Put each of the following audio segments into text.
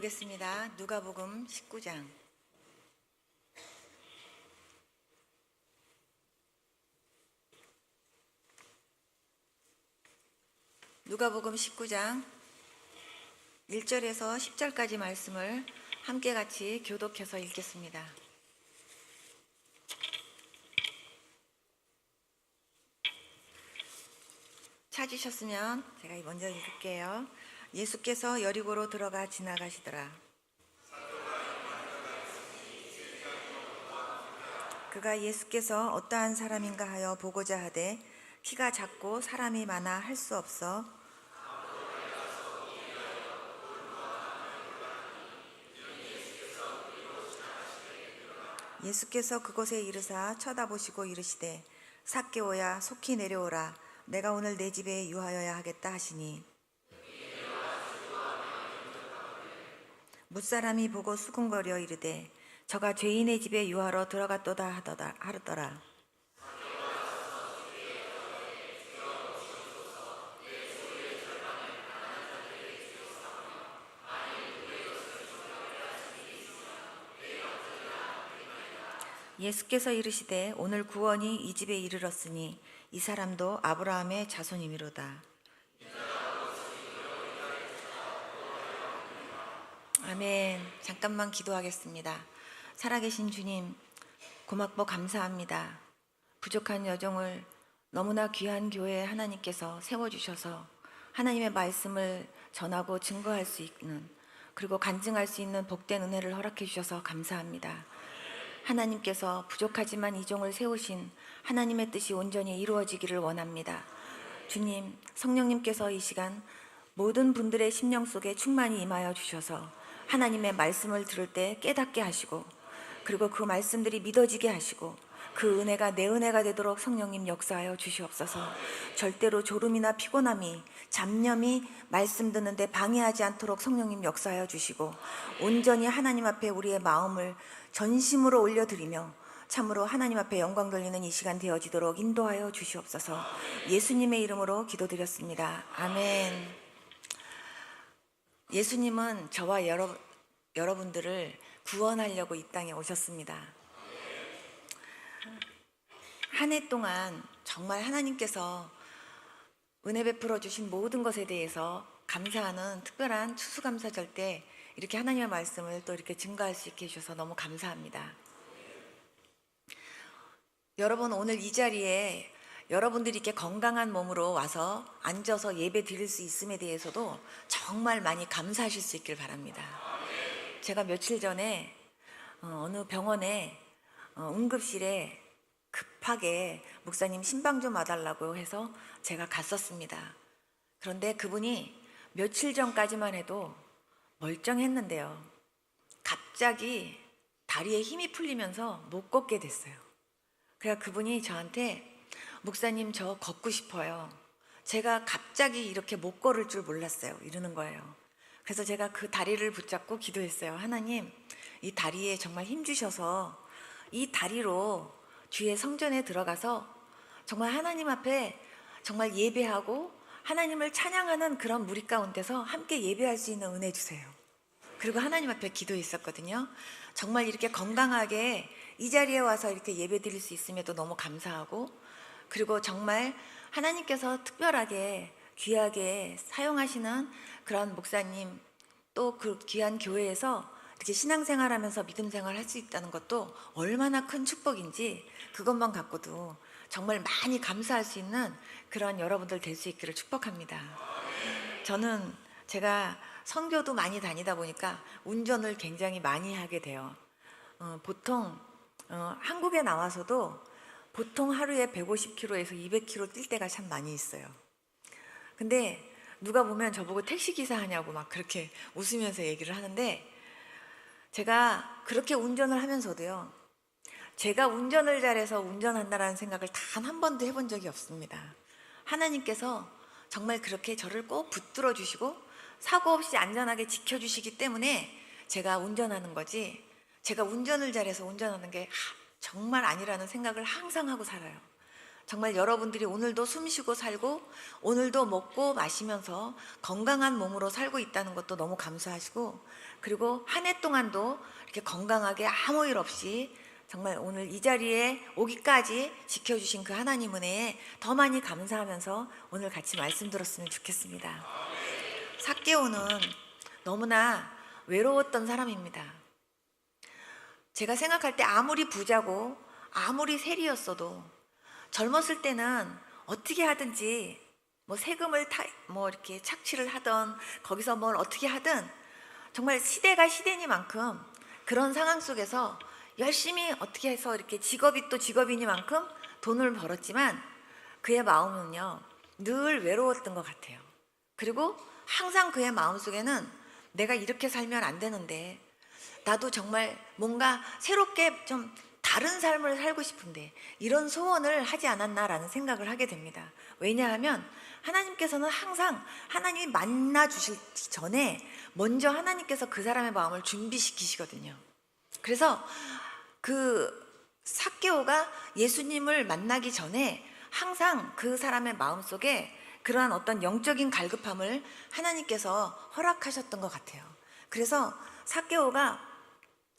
보겠습니다. 누가복음 19장. 누가복음 19장 1절에서 10절까지 말씀을 함께 같이 교독해서 읽겠습니다. 찾으셨으면 제가 먼저 읽을게요. 예수께서 여리고로 들어가 지나가시더라. 그가 예수께서 어떠한 사람인가 하여 보고자 하되 키가 작고 사람이 많아 할 수 없어 예수께서 그곳에 이르사 쳐다보시고 이르시되 삭개오야 속히 내려오라. 내가 오늘 내 집에 유하여야 하겠다 하시니 뭇사람이 보고 수군거려 이르되 저가 죄인의 집에 유하러 들어갔도다 하더라. 예수께서 이르시되 오늘 구원이 이 집에 이르렀으니 이 사람도 아브라함의 자손이미로다. 아멘. 잠깐만 기도하겠습니다. 살아계신 주님, 고맙고 감사합니다. 부족한 여정을 너무나 귀한 교회에 하나님께서 세워주셔서 하나님의 말씀을 전하고 증거할 수 있는, 그리고 간증할 수 있는 복된 은혜를 허락해 주셔서 감사합니다. 하나님께서 부족하지만 이 종을 세우신 하나님의 뜻이 온전히 이루어지기를 원합니다. 주님, 성령님께서 이 시간 모든 분들의 심령 속에 충만히 임하여 주셔서 하나님의 말씀을 들을 때 깨닫게 하시고, 그리고 그 말씀들이 믿어지게 하시고, 그 은혜가 내 은혜가 되도록 성령님 역사하여 주시옵소서. 절대로 졸음이나 피곤함이, 잡념이 말씀 듣는데 방해하지 않도록 성령님 역사하여 주시고, 온전히 하나님 앞에 우리의 마음을 전심으로 올려드리며 참으로 하나님 앞에 영광 돌리는 이 시간 되어지도록 인도하여 주시옵소서. 예수님의 이름으로 기도드렸습니다. 아멘. 예수님은 저와 여러분들을 구원하려고 이 땅에 오셨습니다. 한 해 동안 정말 하나님께서 은혜 베풀어 주신 모든 것에 대해서 감사하는 특별한 추수감사절 때 이렇게 하나님의 말씀을 또 이렇게 증거할 수 있게 해주셔서 너무 감사합니다. 여러분, 오늘 이 자리에 여러분들이 이렇게 건강한 몸으로 와서 앉아서 예배 드릴 수 있음에 대해서도 정말 많이 감사하실 수 있길 바랍니다. 제가 며칠 전에 어느 병원에 응급실에 급하게 목사님 신방 좀 와달라고 해서 제가 갔었습니다. 그런데 그분이 며칠 전까지만 해도 멀쩡했는데요, 갑자기 다리에 힘이 풀리면서 못 걷게 됐어요. 그래서 그분이 저한테 목사님, 저 걷고 싶어요. 제가 갑자기 이렇게 못 걸을 줄 몰랐어요. 이러는 거예요. 그래서 제가 그 다리를 붙잡고 기도했어요. 하나님, 이 다리에 정말 힘 주셔서 이 다리로 뒤에 성전에 들어가서 정말 하나님 앞에 정말 예배하고 하나님을 찬양하는 그런 무리 가운데서 함께 예배할 수 있는 은혜 주세요. 그리고 하나님 앞에 기도했었거든요. 정말 이렇게 건강하게 이 자리에 와서 이렇게 예배 드릴 수 있음에도 너무 감사하고, 그리고 정말 하나님께서 특별하게 귀하게 사용하시는 그런 목사님, 또 그 귀한 교회에서 이렇게 신앙생활하면서 믿음생활 할 수 있다는 것도 얼마나 큰 축복인지, 그것만 갖고도 정말 많이 감사할 수 있는 그런 여러분들 될 수 있기를 축복합니다. 저는 제가 선교도 많이 다니다 보니까 운전을 굉장히 많이 하게 돼요. 보통 한국에 나와서도 보통 하루에 150km에서 200km 뛸 때가 참 많이 있어요. 근데 누가 보면 저보고 택시기사 하냐고 막 그렇게 웃으면서 얘기를 하는데, 제가 그렇게 운전을 하면서도요, 제가 운전을 잘해서 운전한다라는 생각을 단 한 번도 해본 적이 없습니다. 하나님께서 정말 그렇게 저를 꼭 붙들어 주시고 사고 없이 안전하게 지켜주시기 때문에 제가 운전하는 거지, 제가 운전을 잘해서 운전하는 게 정말 아니라는 생각을 항상 하고 살아요. 정말 여러분들이 오늘도 숨쉬고 살고 오늘도 먹고 마시면서 건강한 몸으로 살고 있다는 것도 너무 감사하시고, 그리고 한 해 동안도 이렇게 건강하게 아무 일 없이 정말 오늘 이 자리에 오기까지 지켜주신 그 하나님 은혜에 더 많이 감사하면서 오늘 같이 말씀 들었으면 좋겠습니다. 삭개오는 너무나 외로웠던 사람입니다. 제가 생각할 때 아무리 부자고 아무리 세리였어도 젊었을 때는 어떻게 하든지 뭐 세금을 뭐 이렇게 착취를 하던 거기서 뭘 어떻게 하든 정말 시대가 시대니만큼 그런 상황 속에서 열심히 어떻게 해서 이렇게 직업이 또 직업이니만큼 돈을 벌었지만 그의 마음은요 늘 외로웠던 것 같아요. 그리고 항상 그의 마음속에는 내가 이렇게 살면 안 되는데, 나도 정말 뭔가 새롭게 좀 다른 삶을 살고 싶은데 이런 소원을 하지 않았나라는 생각을 하게 됩니다. 왜냐하면 하나님께서는 항상 하나님이 만나 주실 전에 먼저 하나님께서 그 사람의 마음을 준비시키시거든요. 그래서 그 삭개오가 예수님을 만나기 전에 항상 그 사람의 마음속에 그러한 어떤 영적인 갈급함을 하나님께서 허락하셨던 것 같아요. 그래서 삭개오가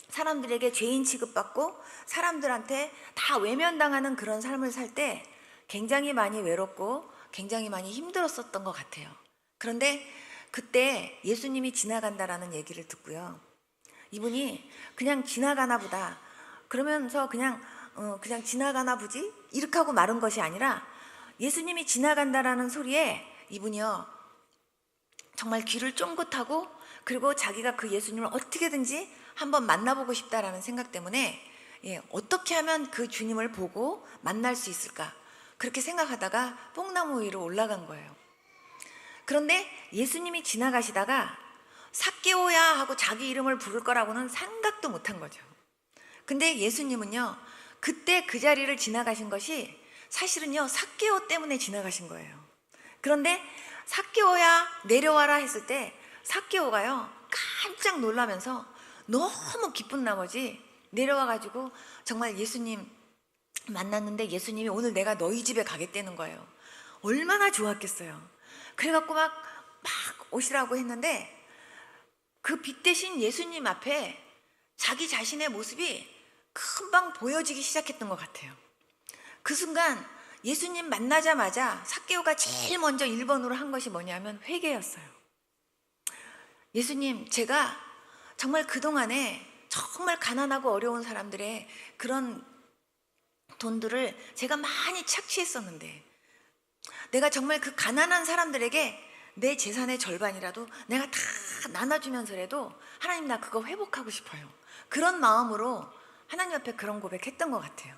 사람들에게 죄인 취급받고 사람들한테 다 외면당하는 그런 삶을 살 때 굉장히 많이 외롭고 굉장히 많이 힘들었었던 것 같아요. 그런데 그때 예수님이 지나간다라는 얘기를 듣고요, 이분이 그냥 지나가나 보다 그러면서 그냥 지나가나 보지 이렇게 하고 마른 것이 아니라 예수님이 지나간다라는 소리에 이분이요 정말 귀를 쫑긋하고, 그리고 자기가 그 예수님을 어떻게든지 한번 만나보고 싶다라는 생각 때문에 어떻게 하면 그 주님을 보고 만날 수 있을까 그렇게 생각하다가 뽕나무 위로 올라간 거예요. 그런데 예수님이 지나가시다가 삭개오야 하고 자기 이름을 부를 거라고는 생각도 못한 거죠. 근데 예수님은요 그때 그 자리를 지나가신 것이 사실은요 삭개오 때문에 지나가신 거예요. 그런데 삭개오야 내려와라 했을 때 삭개오가요 깜짝 놀라면서 너무 기쁜 나머지 내려와가지고 정말 예수님 만났는데 예수님이 오늘 내가 너희 집에 가겠다는 거예요. 얼마나 좋았겠어요. 그래갖고 막 오시라고 했는데 그 빛 대신 예수님 앞에 자기 자신의 모습이 금방 보여지기 시작했던 것 같아요. 그 순간 예수님 만나자마자 삭개오가 제일 먼저 1번으로 한 것이 뭐냐면 회개였어요. 예수님, 제가 정말 그동안에 정말 가난하고 어려운 사람들의 그런 돈들을 제가 많이 착취했었는데 내가 정말 그 가난한 사람들에게 내 재산의 절반이라도 내가 다 나눠주면서라도 하나님 나 그거 회복하고 싶어요. 그런 마음으로 하나님 앞에 그런 고백했던 것 같아요.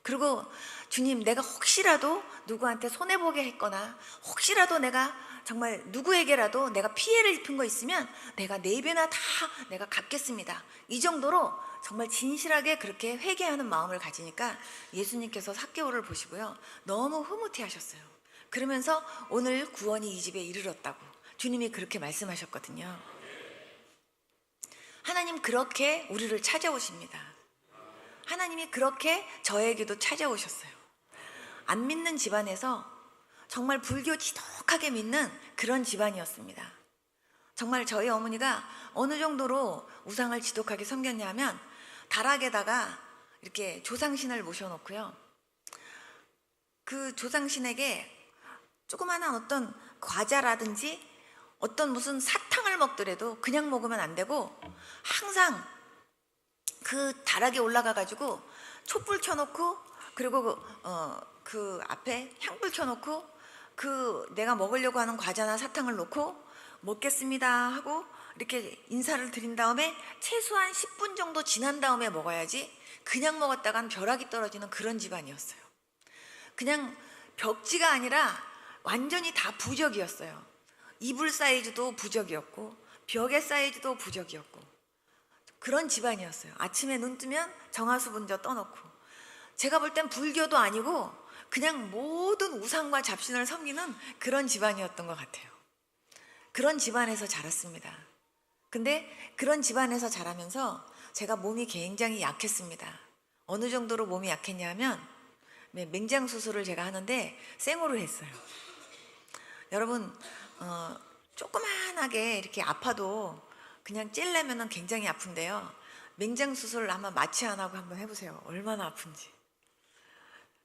그리고 주님, 내가 혹시라도 누구한테 손해보게 했거나 혹시라도 내가 정말 누구에게라도 내가 피해를 입힌 거 있으면 내가 4배나 다 내가 갚겠습니다. 이 정도로 정말 진실하게 그렇게 회개하는 마음을 가지니까 예수님께서 삭개오를 보시고요 너무 흐뭇해 하셨어요. 그러면서 오늘 구원이 이 집에 이르렀다고 주님이 그렇게 말씀하셨거든요. 하나님 그렇게 우리를 찾아오십니다. 하나님이 그렇게 저에게도 찾아오셨어요. 안 믿는 집안에서 정말 불교 지독하게 믿는 그런 집안이었습니다. 정말 저희 어머니가 어느 정도로 우상을 지독하게 섬겼냐면 다락에다가 이렇게 조상신을 모셔놓고요, 그 조상신에게 조그마한 어떤 과자라든지 어떤 무슨 사탕을 먹더라도 그냥 먹으면 안 되고 항상 그 다락에 올라가 가지고 촛불 켜놓고 그리고 그 앞에 향불 켜놓고 그 내가 먹으려고 하는 과자나 사탕을 놓고 먹겠습니다 하고 이렇게 인사를 드린 다음에 최소한 10분 정도 지난 다음에 먹어야지 그냥 먹었다간 벼락이 떨어지는 그런 집안이었어요. 그냥 벽지가 아니라 완전히 다 부적이었어요. 이불 사이즈도 부적이었고 벽의 사이즈도 부적이었고 그런 집안이었어요. 아침에 눈 뜨면 정화수 분저 떠놓고, 제가 볼 땐 불교도 아니고 그냥 모든 우상과 잡신을 섬기는 그런 집안이었던 것 같아요. 그런 집안에서 자랐습니다. 근데 그런 집안에서 자라면서 제가 몸이 굉장히 약했습니다. 어느 정도로 몸이 약했냐면 네, 맹장 수술을 제가 하는데 생으로 했어요. 여러분, 조그만하게 이렇게 아파도 그냥 찔려면은 굉장히 아픈데요. 맹장 수술을 아마 마취 안 하고 한번 해보세요. 얼마나 아픈지.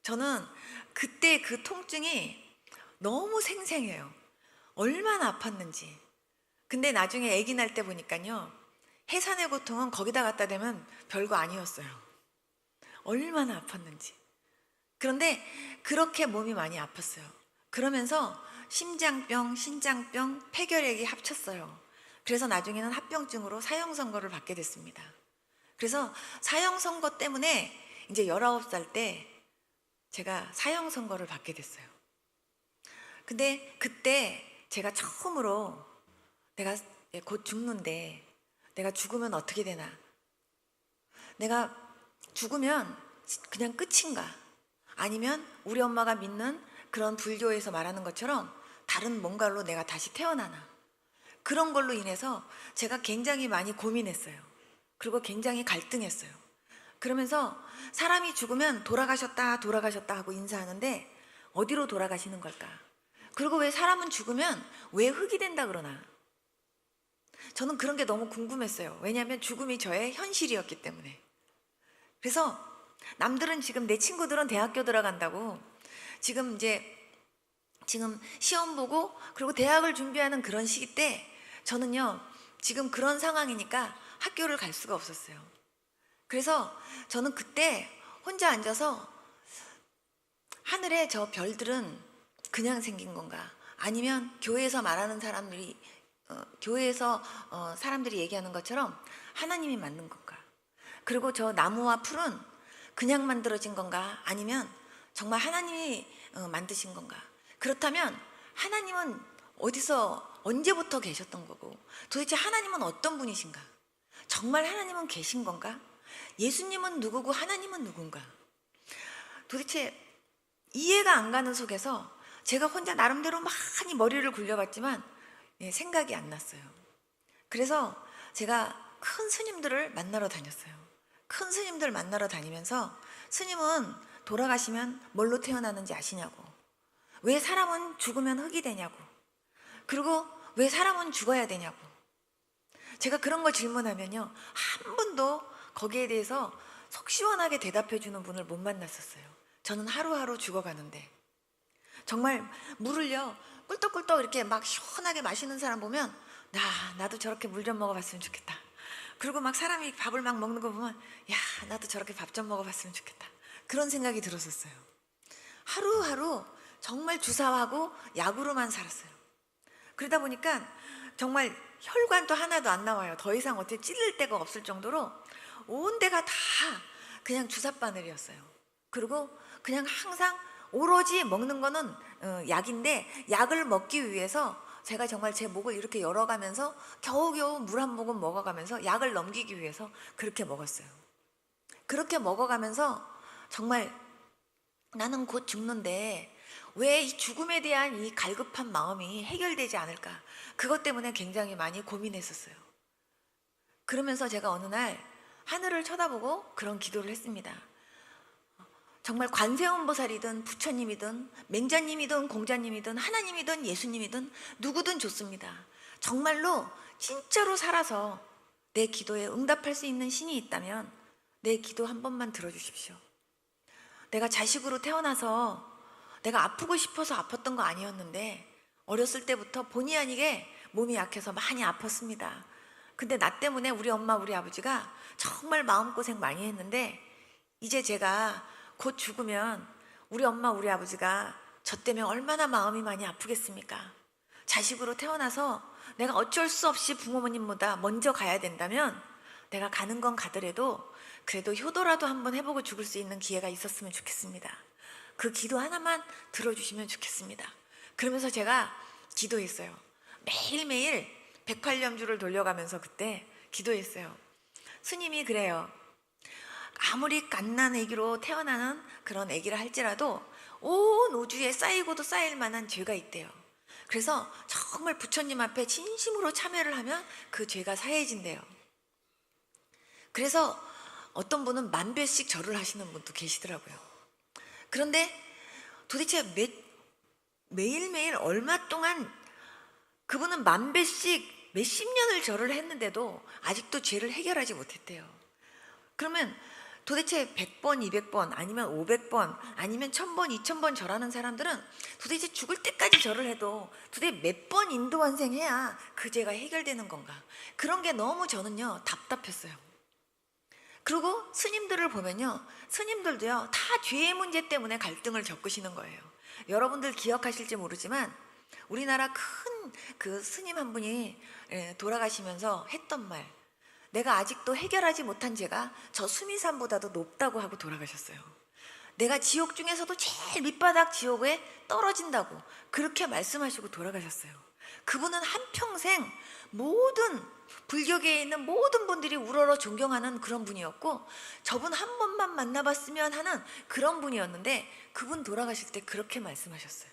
저는 그때 그 통증이 너무 생생해요. 얼마나 아팠는지. 근데 나중에 아기 날 때 보니까요, 해산의 고통은 거기다 갖다 대면 별거 아니었어요. 얼마나 아팠는지. 그런데 그렇게 몸이 많이 아팠어요. 그러면서 심장병, 신장병, 폐결핵이 합쳤어요. 그래서 나중에는 합병증으로 사형선고를 받게 됐습니다. 그래서 사형선고 때문에 이제 19살 때 제가 사형선고를 받게 됐어요. 근데 그때 제가 처음으로 내가 곧 죽는데 내가 죽으면 어떻게 되나? 내가 죽으면 그냥 끝인가? 아니면 우리 엄마가 믿는 그런 불교에서 말하는 것처럼 다른 뭔가로 내가 다시 태어나나? 그런 걸로 인해서 제가 굉장히 많이 고민했어요. 그리고 굉장히 갈등했어요. 그러면서 사람이 죽으면 돌아가셨다 하고 인사하는데 어디로 돌아가시는 걸까? 그리고 왜 사람은 죽으면 왜 흙이 된다 그러나? 저는 그런 게 너무 궁금했어요. 왜냐하면 죽음이 저의 현실이었기 때문에. 그래서 남들은 지금 내 친구들은 대학교 들어간다고 지금 시험 보고 그리고 대학을 준비하는 그런 시기 때 저는요 지금 그런 상황이니까 학교를 갈 수가 없었어요. 그래서 저는 그때 혼자 앉아서 하늘에 저 별들은 그냥 생긴 건가? 아니면 교회에서 말하는 사람들이 사람들이 얘기하는 것처럼 하나님이 만든 건가? 그리고 저 나무와 풀은 그냥 만들어진 건가? 아니면 정말 하나님이 만드신 건가? 그렇다면 하나님은 어디서 언제부터 계셨던 거고 도대체 하나님은 어떤 분이신가? 정말 하나님은 계신 건가? 예수님은 누구고 하나님은 누군가? 도대체 이해가 안 가는 속에서 제가 혼자 나름대로 많이 머리를 굴려봤지만 생각이 안 났어요. 그래서 제가 큰 스님들을 만나러 다녔어요. 큰 스님들 만나러 다니면서 스님은 돌아가시면 뭘로 태어나는지 아시냐고, 왜 사람은 죽으면 흙이 되냐고, 그리고 왜 사람은 죽어야 되냐고. 제가 그런 거 질문하면요 한 번도 거기에 대해서 속 시원하게 대답해 주는 분을 못 만났었어요. 저는 하루하루 죽어가는데 정말 물을요 꿀떡꿀떡 이렇게 막 시원하게 마시는 사람 보면 나도 저렇게 물 좀 먹어봤으면 좋겠다. 그리고 막 사람이 밥을 막 먹는 거 보면 야 나도 저렇게 밥 좀 먹어봤으면 좋겠다. 그런 생각이 들었었어요. 하루하루 정말 주사하고 약으로만 살았어요. 그러다 보니까 정말 혈관도 하나도 안 나와요. 더 이상 어떻게 찔릴 데가 없을 정도로 온 데가 다 그냥 주사바늘이었어요. 그리고 그냥 항상 오로지 먹는 거는 약인데 약을 먹기 위해서 제가 정말 제 목을 이렇게 열어가면서 겨우겨우 물 한 모금 먹어가면서 약을 넘기기 위해서 그렇게 먹었어요. 그렇게 먹어가면서 정말 나는 곧 죽는데 왜 이 죽음에 대한 이 갈급한 마음이 해결되지 않을까? 그것 때문에 굉장히 많이 고민했었어요. 그러면서 제가 어느 날 하늘을 쳐다보고 그런 기도를 했습니다. 정말 관세음보살이든 부처님이든 맹자님이든 공자님이든 하나님이든 예수님이든 누구든 좋습니다. 정말로 진짜로 살아서 내 기도에 응답할 수 있는 신이 있다면 내 기도 한 번만 들어주십시오. 내가 자식으로 태어나서 내가 아프고 싶어서 아팠던 거 아니었는데 어렸을 때부터 본의 아니게 몸이 약해서 많이 아팠습니다. 근데 나 때문에 우리 엄마 우리 아버지가 정말 마음고생 많이 했는데 이제 제가 곧 죽으면 우리 엄마 우리 아버지가 저 때문에 얼마나 마음이 많이 아프겠습니까? 자식으로 태어나서 내가 어쩔 수 없이 부모님보다 먼저 가야 된다면 내가 가는 건 가더라도 그래도 효도라도 한번 해보고 죽을 수 있는 기회가 있었으면 좋겠습니다. 그 기도 하나만 들어주시면 좋겠습니다. 그러면서 제가 기도했어요. 매일매일 108년주를 돌려가면서 그때 기도했어요. 스님이 그래요. 아무리 갓난 아기로 태어나는 그런 아기를 할지라도 온 우주에 쌓이고도 쌓일 만한 죄가 있대요. 그래서 정말 부처님 앞에 진심으로 참여를 하면 그 죄가 사해진대요. 그래서 어떤 분은 10,000배씩 절을 하시는 분도 계시더라고요. 그런데 도대체 매일매일 얼마 동안 그분은 만 배씩 몇십 년을 절을 했는데도 아직도 죄를 해결하지 못했대요. 그러면 도대체 100번, 200번, 아니면 500번, 아니면 1000번, 2000번 절하는 사람들은 도대체 죽을 때까지 절을 해도 도대체 몇 번 인도환생해야 그 죄가 해결되는 건가? 그런 게 너무 저는요 답답했어요. 그리고 스님들을 보면요, 스님들도요 다 죄의 문제 때문에 갈등을 겪으시는 거예요. 여러분들 기억하실지 모르지만 우리나라 큰 그 스님 한 분이 돌아가시면서 했던 말, 내가 아직도 해결하지 못한 죄가 저 수미산보다도 높다고 하고 돌아가셨어요. 내가 지옥 중에서도 제일 밑바닥 지옥에 떨어진다고 그렇게 말씀하시고 돌아가셨어요. 그분은 한평생 모든 불교계에 있는 모든 분들이 우러러 존경하는 그런 분이었고, 저분 한 번만 만나봤으면 하는 그런 분이었는데 그분 돌아가실 때 그렇게 말씀하셨어요.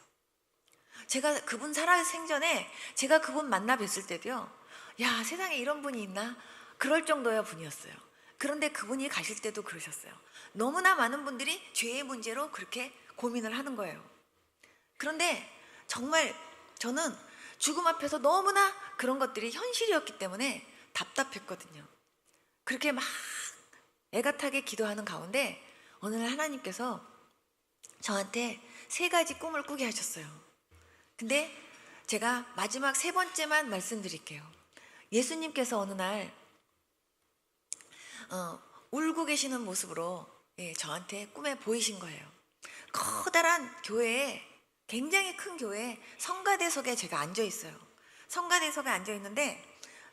제가 그분 살아 생전에 제가 그분 만나 뵀을 때도요, 야 세상에 이런 분이 있나 그럴 정도의 분이었어요. 그런데 그분이 가실 때도 그러셨어요. 너무나 많은 분들이 죄의 문제로 그렇게 고민을 하는 거예요. 그런데 정말 저는 죽음 앞에서 너무나 그런 것들이 현실이었기 때문에 답답했거든요. 그렇게 막 애가타게 기도하는 가운데 어느 날 하나님께서 저한테 3가지 꿈을 꾸게 하셨어요. 근데 제가 마지막 3번째만 말씀드릴게요. 예수님께서 어느 날 울고 계시는 모습으로 저한테 꿈에 보이신 거예요. 커다란 교회에, 굉장히 큰 교회에 성가대석에 제가 앉아 있어요. 성가대석에 앉아 있는데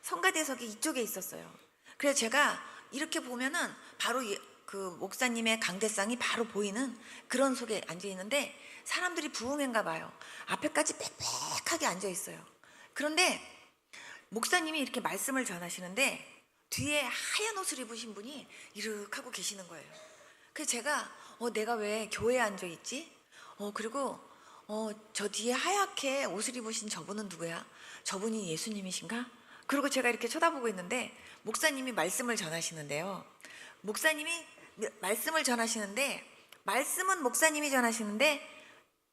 성가대석이 이쪽에 있었어요. 그래서 제가 이렇게 보면은 바로 그 목사님의 강대상이 바로 보이는 그런 속에 앉아 있는데 사람들이 부흥인가 봐요. 앞에까지 빽빽하게 앉아 있어요. 그런데 목사님이 이렇게 말씀을 전하시는데 뒤에 하얀 옷을 입으신 분이 이렇게 하고 계시는 거예요. 그래서 제가 내가 왜 교회에 앉아 있지? 그리고 저 뒤에 하얗게 옷을 입으신 저분은 누구야? 저분이 예수님이신가? 그리고 제가 이렇게 쳐다보고 있는데 목사님이 말씀을 전하시는데요. 목사님이 말씀을 전하시는데, 말씀은 목사님이 전하시는데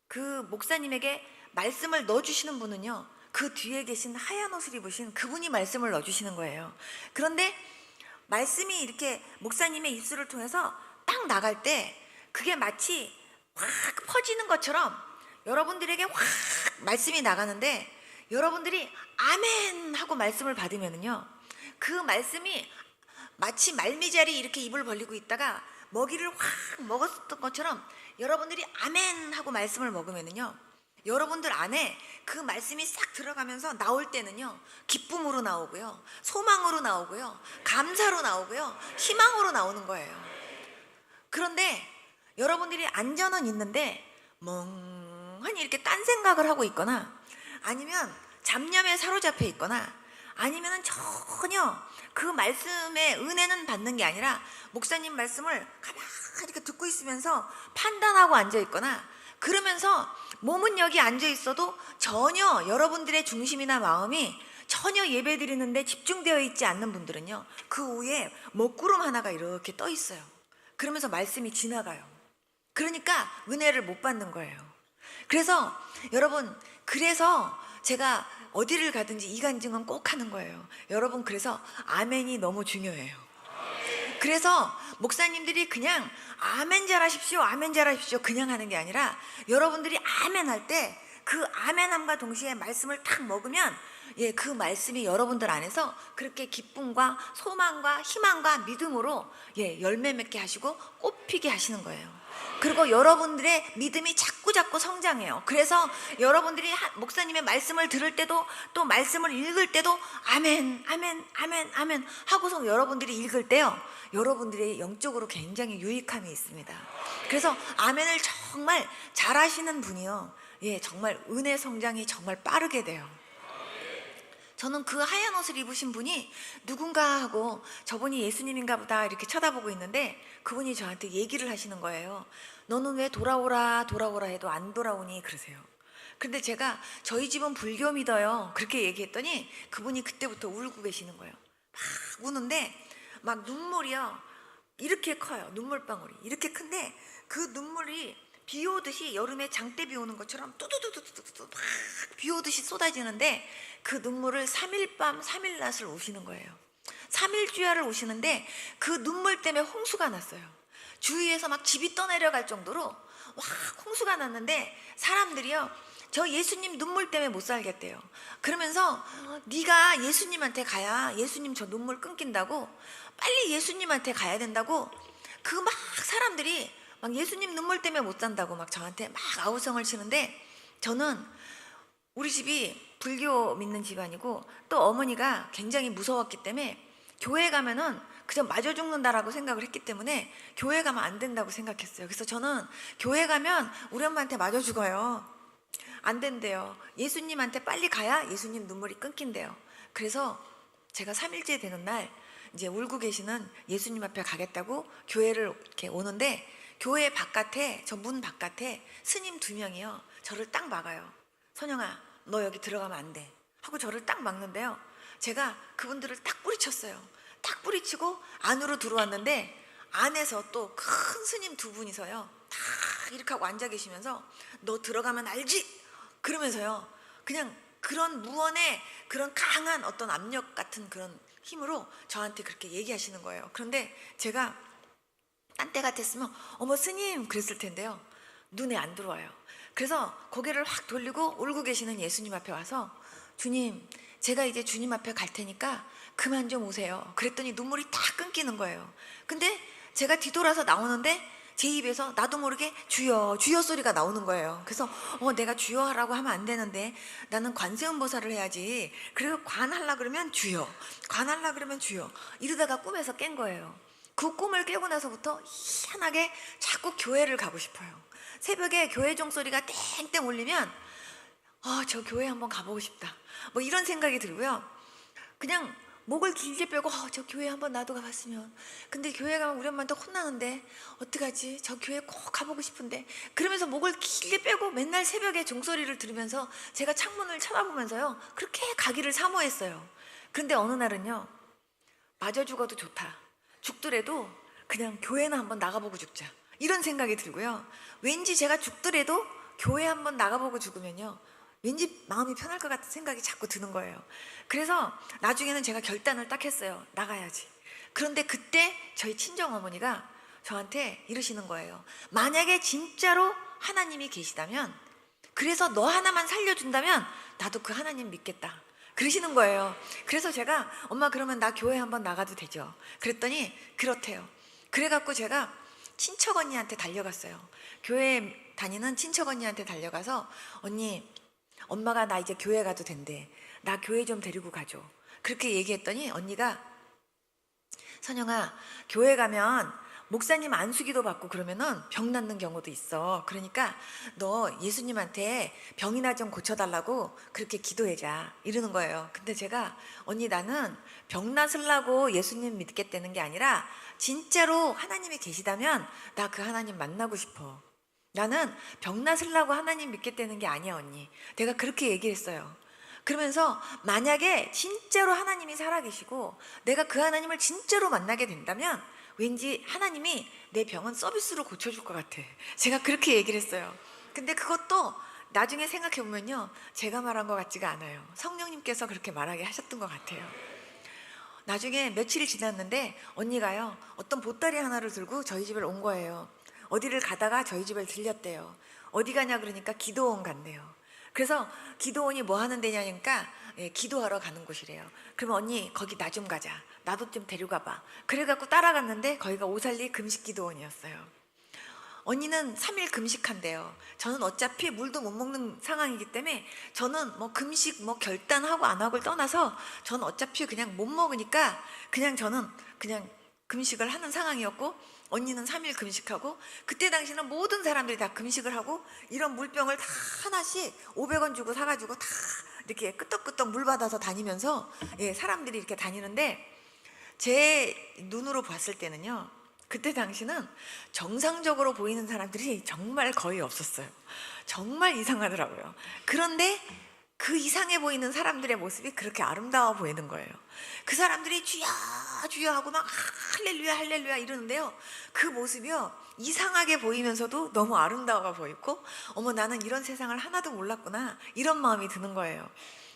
그 목사님에게 말씀을 넣어주시는 분은요, 그 뒤에 계신 하얀 옷을 입으신 그분이 말씀을 넣어주시는 거예요. 그런데 말씀이 이렇게 목사님의 입술을 통해서 딱 나갈 때 그게 마치 확 퍼지는 것처럼 여러분들에게 확 말씀이 나가는데, 여러분들이 아멘 하고 말씀을 받으면은요, 그 말씀이 마치 말미잘이 이렇게 입을 벌리고 있다가 먹이를 확 먹었던 것처럼 여러분들이 아멘 하고 말씀을 먹으면은요, 여러분들 안에 그 말씀이 싹 들어가면서 나올 때는요, 기쁨으로 나오고요, 소망으로 나오고요, 감사로 나오고요, 희망으로 나오는 거예요. 그런데 여러분들이 앉아는 있는데 멍하니 이렇게 딴 생각을 하고 있거나, 아니면 잡념에 사로잡혀 있거나, 아니면 전혀 그 말씀의 은혜는 받는 게 아니라 목사님 말씀을 가만히 이렇게 듣고 있으면서 판단하고 앉아 있거나, 그러면서 몸은 여기 앉아 있어도 전혀 여러분들의 중심이나 마음이 전혀 예배 드리는데 집중되어 있지 않는 분들은요, 그 위에 먹구름 하나가 이렇게 떠 있어요. 그러면서 말씀이 지나가요. 그러니까 은혜를 못 받는 거예요. 그래서 여러분, 그래서 제가 어디를 가든지 이 간증은 꼭 하는 거예요. 여러분, 그래서 아멘이 너무 중요해요. 그래서 목사님들이 그냥 아멘 잘하십시오, 아멘 잘하십시오 그냥 하는 게 아니라, 여러분들이 아멘 할 때 그 아멘함과 동시에 말씀을 탁 먹으면 그 말씀이 여러분들 안에서 그렇게 기쁨과 소망과 희망과 믿음으로 열매 맺게 하시고 꽃피게 하시는 거예요. 그리고 여러분들의 믿음이 자꾸 성장해요. 그래서 여러분들이 목사님의 말씀을 들을 때도, 또 말씀을 읽을 때도 아멘 아멘 아멘 아멘 하고서 여러분들이 읽을 때요, 여러분들이 영적으로 굉장히 유익함이 있습니다. 그래서 아멘을 정말 잘하시는 분이요, 정말 은혜 성장이 정말 빠르게 돼요. 저는 그 하얀 옷을 입으신 분이 누군가 하고 저분이 예수님인가 보다 이렇게 쳐다보고 있는데, 그분이 저한테 얘기를 하시는 거예요. 너는 왜 돌아오라 돌아오라 해도 안 돌아오니 그러세요. 근데 제가 저희 집은 불교 믿어요 그렇게 얘기했더니 그분이 그때부터 울고 계시는 거예요. 막 우는데 막 눈물이요 이렇게 커요. 눈물방울이 이렇게 큰데 그 눈물이 비 오듯이 여름에 장대 비 오는 것처럼 뚜두두두두두 막 비 오듯이 쏟아지는데 그 눈물을 3일 밤 3일 낮을 우시는 거예요. 3일 주야를 우시는데 그 눈물 때문에 홍수가 났어요. 주위에서 막 집이 떠내려갈 정도로 와 홍수가 났는데 사람들이요 저 예수님 눈물 때문에 못 살겠대요. 그러면서 네가 예수님한테 가야 예수님 저 눈물 끊긴다고 빨리 예수님한테 가야 된다고 그 막 사람들이 막 예수님 눈물 때문에 못 산다고 막 저한테 막 아우성을 치는데 저는 우리 집이 불교 믿는 집안이고 또 어머니가 굉장히 무서웠기 때문에 교회 가면은 그냥 맞아 죽는다라고 생각을 했기 때문에 교회 가면 안 된다고 생각했어요. 그래서 저는 교회 가면 우리 엄마한테 맞아 죽어요. 안 된대요. 예수님한테 빨리 가야 예수님 눈물이 끊긴대요. 그래서 제가 3일째 되는 날 이제 울고 계시는 예수님 앞에 가겠다고 교회를 이렇게 오는데 교회 바깥에 저 문 바깥에 스님 2명이요 저를 딱 막아요. 선영아 너 여기 들어가면 안 돼 하고 저를 딱 막는데요. 제가 그분들을 딱 뿌리쳤어요. 딱 뿌리치고 안으로 들어왔는데 안에서 또 큰 스님 2분이서요 다 이렇게 하고 앉아 계시면서 너 들어가면 알지? 그러면서요 그냥 그런 무언의 그런 강한 어떤 압력 같은 그런 힘으로 저한테 그렇게 얘기하시는 거예요. 그런데 제가 딴 때 같았으면 어머 스님 그랬을 텐데요 눈에 안 들어와요. 그래서 고개를 확 돌리고 울고 계시는 예수님 앞에 와서 주님 제가 이제 주님 앞에 갈 테니까 그만 좀 오세요. 그랬더니 눈물이 다 끊기는 거예요. 근데 제가 뒤돌아서 나오는데 제 입에서 나도 모르게 주여 주여 소리가 나오는 거예요. 그래서 내가 주여 하라고 하면 안 되는데 나는 관세음보살을 해야지. 그리고 관하려 그러면 주여 관하려 그러면 주여 이러다가 꿈에서 깬 거예요. 그 꿈을 깨고 나서부터 희한하게 자꾸 교회를 가고 싶어요. 새벽에 교회 종소리가 땡땡 울리면 저 교회 한번 가보고 싶다 뭐 이런 생각이 들고요. 그냥 목을 길게 빼고 저 교회 한번 나도 가봤으면. 근데 교회 가면 우리 엄마한테 혼나는데 어떡하지? 저 교회 꼭 가보고 싶은데. 그러면서 목을 길게 빼고 맨날 새벽에 종소리를 들으면서 제가 창문을 쳐다보면서요 그렇게 가기를 사모했어요. 그런데 어느 날은요 맞아 죽어도 좋다 죽더라도 그냥 교회나 한번 나가보고 죽자 이런 생각이 들고요. 왠지 제가 죽더라도 교회 한번 나가보고 죽으면요 왠지 마음이 편할 것 같은 생각이 자꾸 드는 거예요. 그래서 나중에는 제가 결단을 딱 했어요. 나가야지. 그런데 그때 저희 친정어머니가 저한테 이러시는 거예요. 만약에 진짜로 하나님이 계시다면 그래서 너 하나만 살려준다면 나도 그 하나님 믿겠다 그러시는 거예요. 그래서 제가 엄마 그러면 나 교회 한번 나가도 되죠? 그랬더니 그렇대요. 그래갖고 제가 친척 언니한테 달려갔어요. 교회 다니는 친척 언니한테 달려가서 언니 엄마가 나 이제 교회 가도 된대. 나 교회 좀 데리고 가줘. 그렇게 얘기했더니 언니가 선영아 교회 가면 목사님 안수기도 받고 그러면은 병 낫는 경우도 있어. 그러니까 너 예수님한테 병이나 좀 고쳐달라고 그렇게 기도해자 이러는 거예요. 근데 제가 언니 나는 병 낫으려고 예수님 믿겠다는 게 아니라 진짜로 하나님이 계시다면 나 그 하나님 만나고 싶어. 나는 병 낫으려고 하나님 믿겠다는 게 아니야 언니. 내가 그렇게 얘기를 했어요. 그러면서 만약에 진짜로 하나님이 살아계시고 내가 그 하나님을 진짜로 만나게 된다면 왠지 하나님이 내 병은 서비스로 고쳐줄 것 같아. 제가 그렇게 얘기를 했어요. 근데 그것도 나중에 생각해보면요 제가 말한 것 같지가 않아요. 성령님께서 그렇게 말하게 하셨던 것 같아요. 나중에 며칠이 지났는데 언니가요 어떤 보따리 하나를 들고 저희 집에 온 거예요. 어디를 가다가 저희 집에 들렸대요. 어디 가냐 그러니까 기도원 간대요. 그래서 기도원이 뭐 하는 데냐니까 기도하러 가는 곳이래요. 그러면 언니 거기 나 좀 가자. 나도 좀 데려가 봐. 그래갖고 따라갔는데 거기가 오살리 금식기도원이었어요. 언니는 3일 금식한대요. 저는 어차피 물도 못 먹는 상황이기 때문에 저는 뭐 금식 뭐 결단하고 안 하고를 떠나서 저는 어차피 그냥 못 먹으니까 저는 그냥 금식을 하는 상황이었고 언니는 3일 금식하고 그때 당시는 모든 사람들이 다 금식을 하고 이런 물병을 다 하나씩 500원 주고 사가지고 다 이렇게 끄떡끄떡 물 받아서 다니면서 사람들이 이렇게 다니는데 제 눈으로 봤을 때는요 그때 당시는 정상적으로 보이는 사람들이 정말 거의 없었어요. 정말 이상하더라고요. 그런데 그 이상해 보이는 사람들의 모습이 그렇게 아름다워 보이는 거예요. 그 사람들이 주여 주여 하고 막 할렐루야 할렐루야 이러는데요, 그 모습이요 이상하게 보이면서도 너무 아름다워 보이고, 어머 나는 이런 세상을 하나도 몰랐구나 이런 마음이 드는 거예요.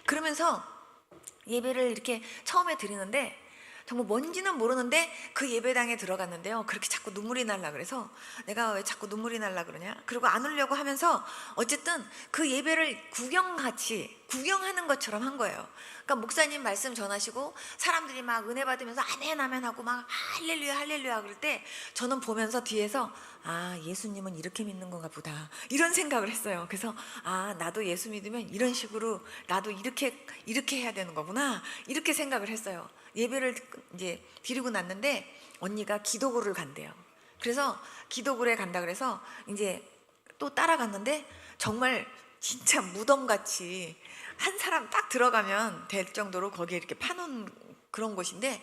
그러면서 예배를 이렇게 처음에 드리는데 정말 뭔지는 모르는데 그 예배당에 들어갔는데요, 그렇게 자꾸 눈물이 날라 그래서 내가 왜 자꾸 눈물이 날라 그러냐, 그리고 안 울려고 하면서 어쨌든 그 예배를 구경하는 것처럼 한 거예요. 그러니까 목사님 말씀 전하시고 사람들이 막 은혜 받으면서 아멘 아멘 하고 막 할렐루야 할렐루야 그럴 때 저는 보면서 뒤에서 아 예수님은 이렇게 믿는 건가 보다 이런 생각을 했어요. 그래서 아 나도 예수 믿으면 이런 식으로 나도 이렇게 해야 되는 거구나 이렇게 생각을 했어요. 예배를 이제 드리고 났는데 언니가 기도굴을 간대요. 그래서 기도굴에 간다 그래서 이제 또 따라갔는데 정말 진짜 무덤같이 한 사람 딱 들어가면 될 정도로 거기에 이렇게 파놓은 그런 곳인데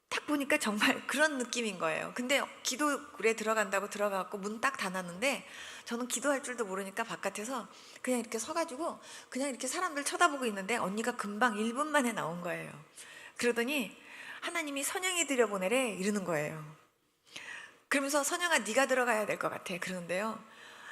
딱 보니까 정말 그런 느낌인 거예요. 근데 기도굴에 들어간다고 들어가고 문 딱 닫았는데 저는 기도할 줄도 모르니까 바깥에서 그냥 이렇게 서가지고 그냥 이렇게 사람들 쳐다보고 있는데 언니가 금방 1분 만에 나온 거예요. 그러더니 하나님이 선영이 들여보내래 이러는 거예요. 그러면서 선영아 네가 들어가야 될 것 같아 그러는데요,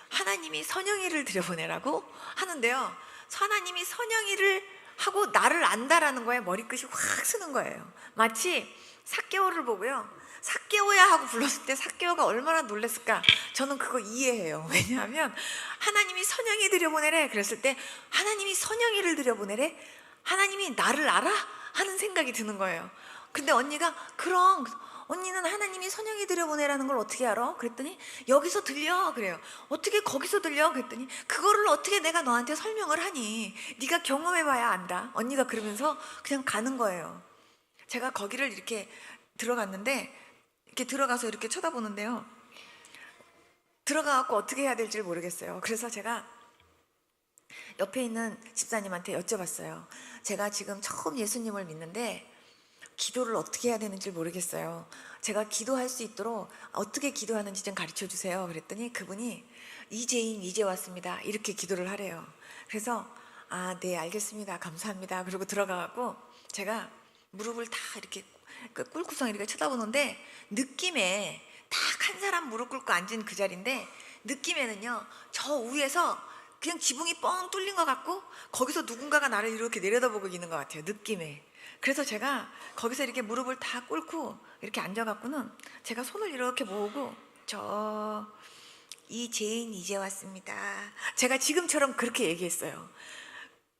하나님이 선영이를 들여보내라고 하는데요, 하나님이 선영이를 하고 나를 안다라는 거에 머리끝이 확 쓰는 거예요. 마치 삭개오를 보고요, 삭개오야 하고 불렀을 때 삭개오가 얼마나 놀랐을까. 저는 그거 이해해요. 왜냐하면 하나님이 선영이 들여보내래 그랬을 때 하나님이 선영이를 들여보내래, 하나님이 나를 알아? 하는 생각이 드는 거예요. 근데 언니가 그럼 언니는 하나님이 선영이 들여보내라는 걸 어떻게 알아? 그랬더니 여기서 들려 그래요. 어떻게 거기서 들려? 그랬더니 그거를 어떻게 내가 너한테 설명을 하니, 네가 경험해봐야 안다. 언니가 그러면서 그냥 가는 거예요. 제가 거기를 이렇게 들어갔는데 이렇게 들어가서 이렇게 쳐다보는데요, 들어가갖고 어떻게 해야 될지 모르겠어요. 그래서 제가 옆에 있는 집사님한테 여쭤봤어요. 제가 지금 처음 예수님을 믿는데 기도를 어떻게 해야 되는지 모르겠어요. 제가 기도할 수 있도록 어떻게 기도하는지 좀 가르쳐 주세요. 그랬더니 그분이 이재인 이제 왔습니다 이렇게 기도를 하래요. 그래서 아 네 알겠습니다 감사합니다 그러고 들어가고 제가 무릎을 다 이렇게 꿇고서 이렇게 쳐다보는데 느낌에 딱 한 사람 무릎 꿇고 앉은 그 자리인데 느낌에는요 저 위에서 그냥 지붕이 뻥 뚫린 것 같고 거기서 누군가가 나를 이렇게 내려다보고 있는 것 같아요, 느낌에. 그래서 제가 거기서 이렇게 무릎을 다 꿇고 이렇게 앉아갖고는 제가 손을 이렇게 모으고 저 이재인 이제 왔습니다. 제가 지금처럼 그렇게 얘기했어요.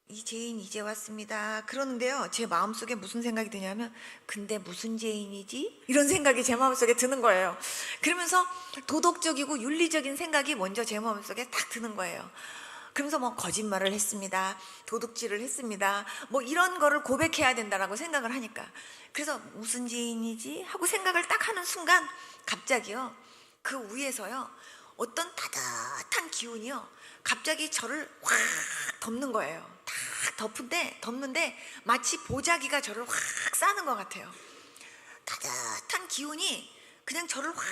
이재인 이제 왔습니다. 그러는데요, 제 마음속에 무슨 생각이 드냐면 근데 무슨 재인이지? 이런 생각이 제 마음속에 드는 거예요. 그러면서 도덕적이고 윤리적인 생각이 먼저 제 마음속에 딱 드는 거예요. 그러면서 뭐 거짓말을 했습니다, 도둑질을 했습니다, 뭐 이런 거를 고백해야 된다라고 생각을 하니까 그래서 무슨 죄인이지 하고 생각을 딱 하는 순간 갑자기요 그 위에서요 어떤 따뜻한 기운이요 갑자기 저를 확 덮는 거예요. 딱 덮는데 마치 보자기가 저를 확 싸는 것 같아요. 따뜻한 기운이 그냥 저를 확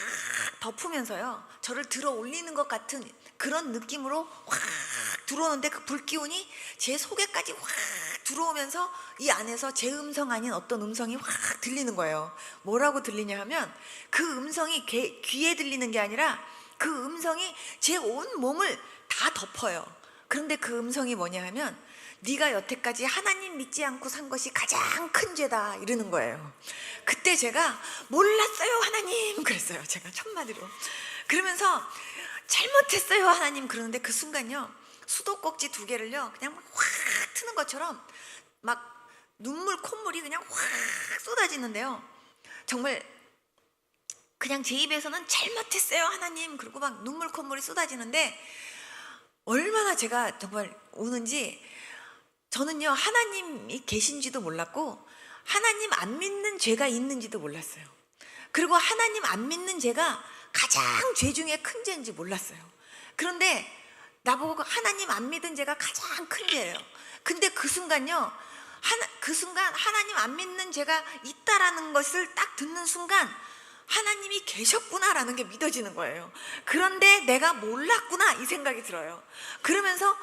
덮으면서요 저를 들어 올리는 것 같은 그런 느낌으로 확 들어오는데 그 불기운이 제 속에까지 확 들어오면서 이 안에서 제 음성 아닌 어떤 음성이 확 들리는 거예요. 뭐라고 들리냐 하면 그 음성이 귀에 들리는 게 아니라 그 음성이 제 온 몸을 다 덮어요. 그런데 그 음성이 뭐냐 하면 네가 여태까지 하나님 믿지 않고 산 것이 가장 큰 죄다 이러는 거예요. 그때 제가 몰랐어요 하나님 그랬어요. 제가 첫마디로. 그러면서 잘못했어요 하나님 그러는데 그 순간요 수도꼭지 2개를요 그냥 확 트는 것처럼 막 눈물 콧물이 그냥 확 쏟아지는데요, 정말 그냥 제 입에서는 잘못했어요 하나님 그리고 막 눈물 콧물이 쏟아지는데 얼마나 제가 정말 우는지, 저는요 하나님이 계신지도 몰랐고 하나님 안 믿는 죄가 있는지도 몰랐어요. 그리고 하나님 안 믿는 죄가 가장 죄 중에 큰 죄인지 몰랐어요. 그런데 나보고 하나님 안 믿은 죄가 가장 큰 죄예요. 근데 그 순간요 그 순간 하나님 안 믿는 죄가 있다라는 것을 딱 듣는 순간 하나님이 계셨구나라는 게 믿어지는 거예요. 그런데 내가 몰랐구나 이 생각이 들어요. 그러면서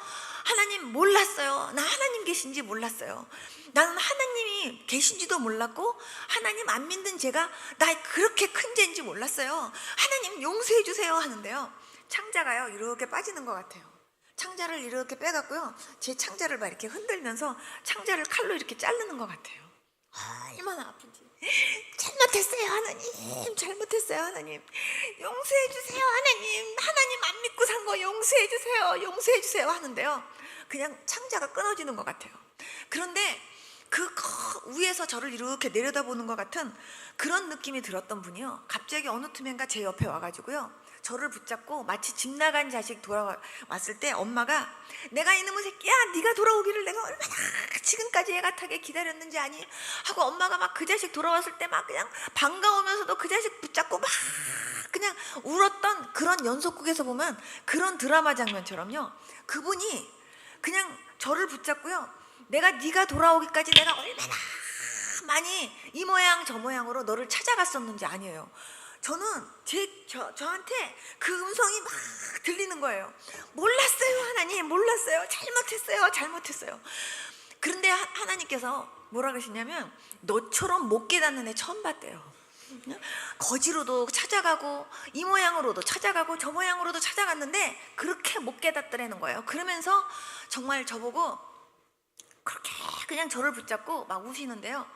하나님 몰랐어요. 나 하나님 계신지 몰랐어요. 나는 하나님이 계신지도 몰랐고 하나님 안 믿는 제가 나 그렇게 큰 죄인지 몰랐어요. 하나님 용서해 주세요 하는데요, 창자가요 이렇게 빠지는 것 같아요. 창자를 이렇게 빼갖고요, 제 창자를 막 이렇게 흔들면서 창자를 칼로 이렇게 자르는 것 같아요. 얼마나 아픈지. 잘못했어요 하나님, 잘못했어요 하나님, 용서해 주세요 하나님, 하나님 안 믿고 산 거 용서해 주세요, 용서해 주세요 하는데요, 그냥 창자가 끊어지는 것 같아요. 그런데 그 위에서 저를 이렇게 내려다보는 것 같은 그런 느낌이 들었던 분이요, 갑자기 어느 틈엔가 제 옆에 와가지고요, 저를 붙잡고 마치 집 나간 자식 돌아왔을 때 엄마가 내가 이놈의 새끼야 네가 돌아오기를 내가 얼마나 지금까지 애가타게 기다렸는지 아니? 하고 엄마가 막 그 자식 돌아왔을 때 막 그냥 반가우면서도 그 자식 붙잡고 막 그냥 울었던 그런 연속극에서 보면 그런 드라마 장면처럼요, 그분이 그냥 저를 붙잡고요, 내가 네가 돌아오기까지 내가 얼마나 많이 이 모양 저 모양으로 너를 찾아갔었는지 아니에요. 저는 저한테 그 음성이 막 들리는 거예요. 몰랐어요 하나님, 몰랐어요, 잘못했어요, 잘못했어요. 그런데 하나님께서 뭐라 그러시냐면 너처럼 못 깨닫는 애 처음 봤대요. 거지로도 찾아가고 이 모양으로도 찾아가고 저 모양으로도 찾아갔는데 그렇게 못 깨닫더라는 거예요. 그러면서 정말 저보고 그렇게 그냥 저를 붙잡고 막 우시는데요,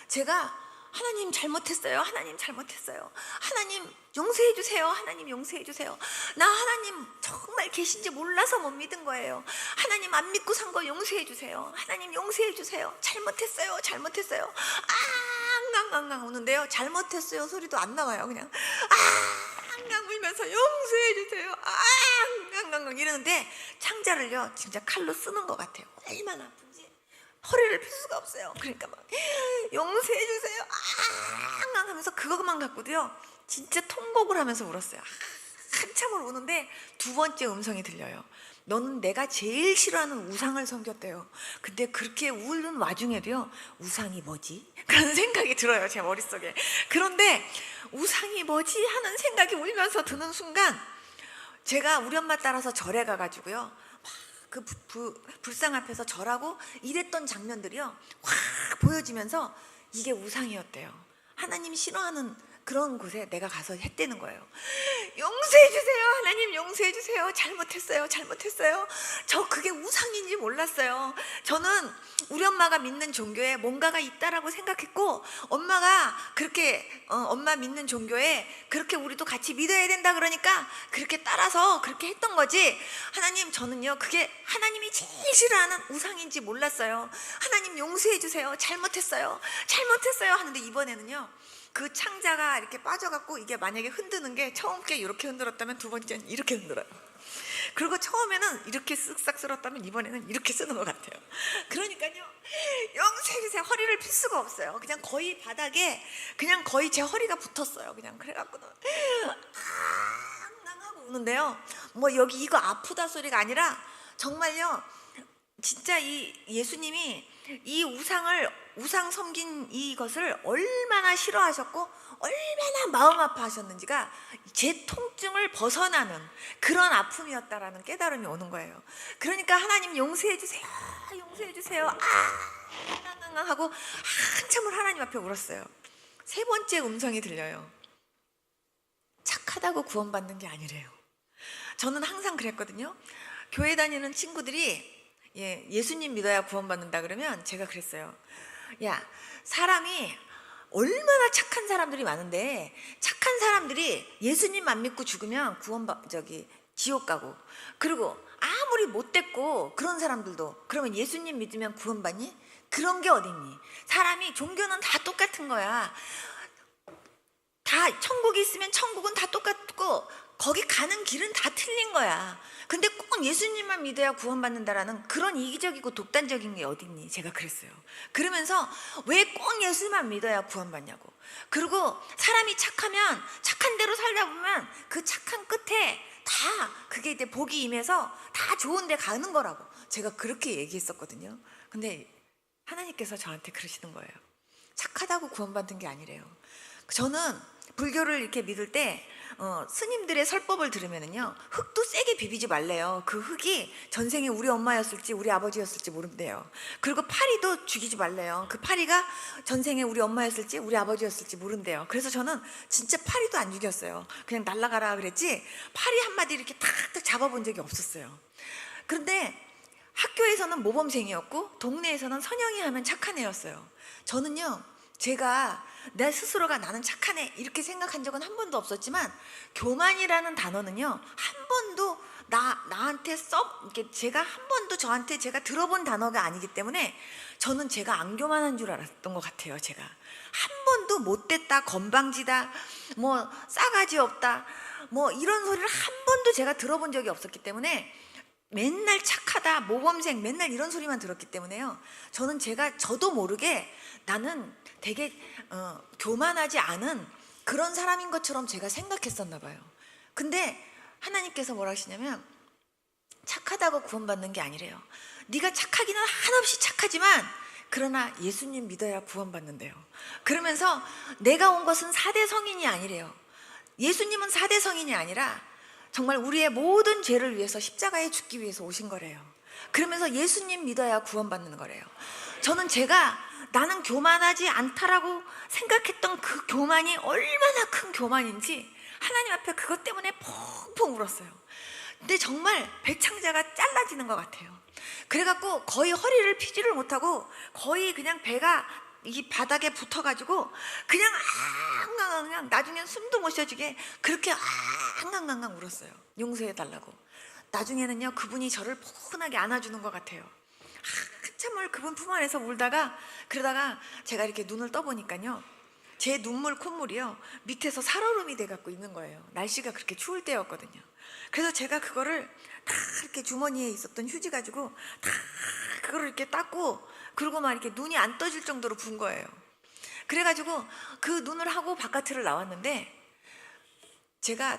제가 하나님 잘못했어요, 하나님 잘못했어요, 하나님 용서해 주세요, 하나님 용서해 주세요, 나 하나님 정말 계신지 몰라서 못 믿은 거예요, 하나님 안 믿고 산 거 용서해 주세요, 하나님 용서해 주세요, 잘못했어요, 잘못했어요, 앙앙앙앙 우는데요, 잘못했어요 소리도 안 나와요. 그냥 앙앙 울면서 용서해 주세요, 앙앙앙 이러는데 창자를요 진짜 칼로 쓰는 것 같아요. 얼마나 아픈지 허리를 필 수가 없어요. 그러니까 막 용서해 주세요 앙앙 하면서 그것만 갖고도요 진짜 통곡을 하면서 울었어요. 한참을 우는데 두 번째 음성이 들려요. 너는 내가 제일 싫어하는 우상을 섬겼대요. 근데 그렇게 우는 와중에도요, 우상이 뭐지? 그런 생각이 들어요, 제 머릿속에. 그런데 우상이 뭐지? 하는 생각이 울면서 드는 순간 제가 우리 엄마 따라서 절에 가가지고요, 그 불상 앞에서 절하고 이랬던 장면들이요 확 보여지면서 이게 우상이었대요. 하나님 싫어하는 그런 곳에 내가 가서 했다는 거예요. 용서해 주세요 하나님, 용서해 주세요, 잘못했어요, 잘못했어요. 저 그게 우상인지 몰랐어요. 저는 우리 엄마가 믿는 종교에 뭔가가 있다라고 생각했고, 엄마가 그렇게 엄마 믿는 종교에 그렇게 우리도 같이 믿어야 된다 그러니까 그렇게 따라서 그렇게 했던 거지, 하나님 저는요 그게 하나님이 제일 싫어하는 우상인지 몰랐어요. 하나님 용서해 주세요, 잘못했어요, 잘못했어요 하는데 이번에는요 그 창자가 이렇게 빠져갖고 이게 만약에 흔드는 게 처음 게 이렇게 흔들었다면 두 번째는 이렇게 흔들어요. 그리고 처음에는 이렇게 쓱싹 쓸었다면 이번에는 이렇게 쓰는 것 같아요. 그러니까요 용서해 주세요 허리를 필 수가 없어요. 그냥 거의 바닥에 그냥 거의 제 허리가 붙었어요. 그냥 그래갖고는 하고 우는데요, 뭐 여기 이거 아프다 소리가 아니라 정말요 진짜 이 예수님이 이 우상 섬긴 이것을 얼마나 싫어하셨고 얼마나 마음 아파하셨는지가 제 통증을 벗어나는 그런 아픔이었다라는 깨달음이 오는 거예요. 그러니까 하나님 용서해 주세요, 용서해 주세요 하고 한참을 하나님 앞에 울었어요. 세 번째 음성이 들려요. 착하다고 구원받는 게 아니래요. 저는 항상 그랬거든요. 교회 다니는 친구들이 예수님 믿어야 구원받는다 그러면 제가 그랬어요. 야, 사람이 얼마나 착한 사람들이 많은데 착한 사람들이 예수님 안 믿고 죽으면 지옥 가고, 그리고 아무리 못됐고 그런 사람들도 그러면 예수님 믿으면 구원받니? 그런 게 어딨니? 사람이 종교는 다 똑같은 거야. 다 천국이 있으면 천국은 다 똑같고 거기 가는 길은 다 틀린 거야. 근데 꼭 예수님만 믿어야 구원받는다라는 그런 이기적이고 독단적인 게 어딨니? 제가 그랬어요. 그러면서 왜 꼭 예수만 믿어야 구원받냐고. 그리고 사람이 착하면 착한 대로 살다 보면 그 착한 끝에 다 그게 이제 복이 임해서 다 좋은 데 가는 거라고 제가 그렇게 얘기했었거든요. 근데 하나님께서 저한테 그러시는 거예요. 착하다고 구원받은 게 아니래요. 저는 불교를 이렇게 믿을 때 스님들의 설법을 들으면은요, 흙도 세게 비비지 말래요. 그 흙이 전생에 우리 엄마였을지 우리 아버지였을지 모른대요. 그리고 파리도 죽이지 말래요. 그 파리가 전생에 우리 엄마였을지 우리 아버지였을지 모른대요. 그래서 저는 진짜 파리도 안 죽였어요. 그냥 날아가라 그랬지 파리 한 마디 이렇게 탁탁 잡아본 적이 없었어요. 그런데 학교에서는 모범생이었고 동네에서는 선영이 하면 착한 애였어요. 저는요, 제가 내 스스로가 나는 착한 애 이렇게 생각한 적은 한 번도 없었지만, 교만이라는 단어는요 한 번도 나한테 이렇게 제가 한 번도 저한테 제가 들어본 단어가 아니기 때문에 저는 제가 안 교만한 줄 알았던 것 같아요. 제가 한 번도 못됐다, 건방지다, 뭐 싸가지 없다, 뭐 이런 소리를 한 번도 제가 들어본 적이 없었기 때문에, 맨날 착하다, 모범생, 맨날 이런 소리만 들었기 때문에요, 저는 저도 모르게 나는 되게 교만하지 않은 그런 사람인 것처럼 제가 생각했었나 봐요. 근데 하나님께서 뭐라 하시냐면, 착하다고 구원받는 게 아니래요. 네가 착하기는 한없이 착하지만 그러나 예수님 믿어야 구원받는데요. 그러면서 내가 온 것은 4대 성인이 아니래요. 예수님은 4대 성인이 아니라 정말 우리의 모든 죄를 위해서 십자가에 죽기 위해서 오신 거래요. 그러면서 예수님 믿어야 구원받는 거래요. 저는 나는 교만하지 않다라고 생각했던 그 교만이 얼마나 큰 교만인지 하나님 앞에 그것 때문에 펑펑 울었어요. 근데 정말 배창자가 잘라지는 것 같아요. 그래갖고 거의 허리를 피지를 못하고 거의 그냥 배가 이 바닥에 붙어가지고 그냥 앙앙앙, 나중엔 숨도 못 쉬어지게 그렇게 앙앙앙 울었어요. 용서해달라고. 나중에는요, 그분이 저를 포근하게 안아주는 것 같아요. 한참을 그분 품 안에서 울다가, 그러다가 제가 이렇게 눈을 떠보니까요, 제 눈물 콧물이요 밑에서 살얼음이 돼갖고 있는 거예요. 날씨가 그렇게 추울 때였거든요. 그래서 제가 그거를 다 이렇게 주머니에 있었던 휴지 가지고 다 그거를 이렇게 닦고, 그리고 막 이렇게 눈이 안 떠질 정도로 부은 거예요. 그래가지고 그 눈을 하고 바깥을 나왔는데,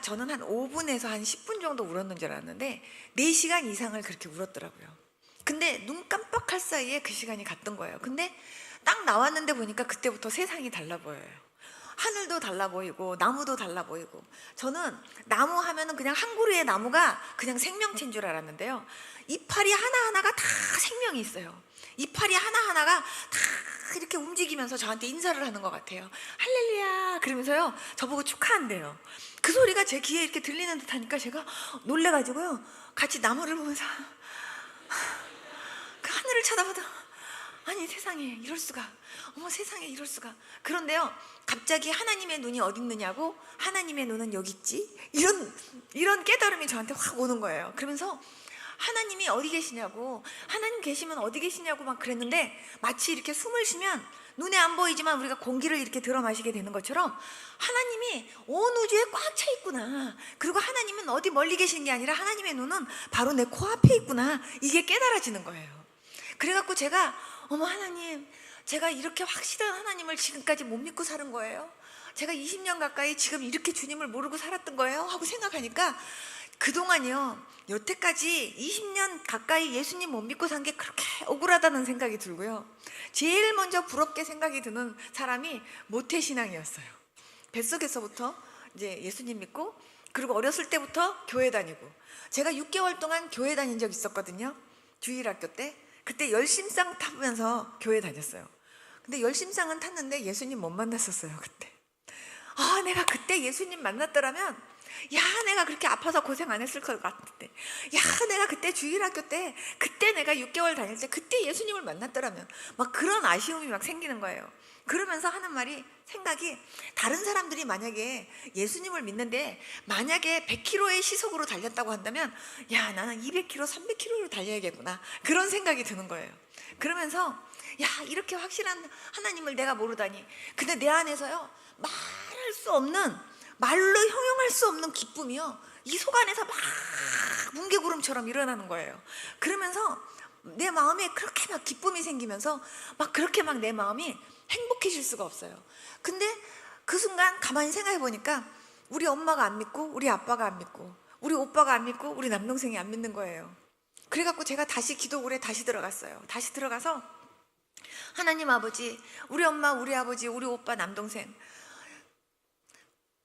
저는 한 5분에서 한 10분 정도 울었는 줄 알았는데 4시간 이상을 그렇게 울었더라고요. 근데 눈 깜빡할 사이에 그 시간이 갔던 거예요. 근데 딱 나왔는데 보니까 그때부터 세상이 달라 보여요. 하늘도 달라 보이고 나무도 달라 보이고. 저는 나무 하면은 그냥 한 그루의 나무가 그냥 생명체인 줄 알았는데요, 이파리 하나하나가 다 생명이 있어요. 이파리 하나하나가 다 이렇게 움직이면서 저한테 인사를 하는 것 같아요. 할렐루야 그러면서요 저보고 축하한대요. 그 소리가 제 귀에 이렇게 들리는 듯 하니까 제가 놀래가지고요, 같이 나무를 보면서 그 하늘을 쳐다보다, 아니 세상에 이럴 수가, 어머 세상에 이럴 수가. 그런데요, 갑자기 하나님의 눈이 어디 있느냐고, 하나님의 눈은 여기 있지, 이런 깨달음이 저한테 확 오는 거예요. 그러면서 하나님이 어디 계시냐고, 하나님 계시면 어디 계시냐고 막 그랬는데, 마치 이렇게 숨을 쉬면 눈에 안 보이지만 우리가 공기를 이렇게 들어 마시게 되는 것처럼 하나님이 온 우주에 꽉 차 있구나, 그리고 하나님은 어디 멀리 계신 게 아니라 하나님의 눈은 바로 내 코앞에 있구나, 이게 깨달아지는 거예요. 그래갖고 제가, 어머 하나님, 제가 이렇게 확실한 하나님을 지금까지 못 믿고 사는 거예요? 제가 20년 가까이 지금 이렇게 주님을 모르고 살았던 거예요? 하고 생각하니까, 그동안이요, 여태까지 20년 가까이 예수님 못 믿고 산 게 그렇게 억울하다는 생각이 들고요, 제일 먼저 부럽게 생각이 드는 사람이 모태신앙이었어요. 뱃속에서부터 이제 예수님 믿고, 그리고 어렸을 때부터 교회 다니고. 제가 6개월 동안 교회 다닌 적 있었거든요. 주일학교 때. 그때 열심상 타면서 교회 다녔어요. 근데 열심상은 탔는데 예수님 못 만났었어요. 그때 내가 그때 예수님 만났더라면, 내가 그렇게 아파서 고생 안 했을 것 같은데, 내가 그때 주일학교 때, 그때 내가 6개월 다닐 때 그때 예수님을 만났더라면, 막 그런 아쉬움이 막 생기는 거예요. 그러면서 하는 생각이, 다른 사람들이 만약에 예수님을 믿는데 만약에 100km의 시속으로 달렸다고 한다면, 나는 200km, 300km로 달려야겠구나, 그런 생각이 드는 거예요. 그러면서 이렇게 확실한 하나님을 내가 모르다니. 근데 내 안에서요, 말할 수 없는, 말로 형용할 수 없는 기쁨이요, 이 속 안에서 막 뭉게구름처럼 일어나는 거예요. 그러면서 내 마음에 그렇게 막 기쁨이 생기면서 막 그렇게 막 내 마음이 행복해질 수가 없어요. 근데 그 순간 가만히 생각해 보니까 우리 엄마가 안 믿고, 우리 아빠가 안 믿고, 우리 오빠가 안 믿고, 우리 남동생이 안 믿는 거예요. 그래갖고 제가 다시 기도굴에 다시 들어갔어요. 다시 들어가서, 하나님 아버지, 우리 엄마, 우리 아버지, 우리 오빠, 남동생,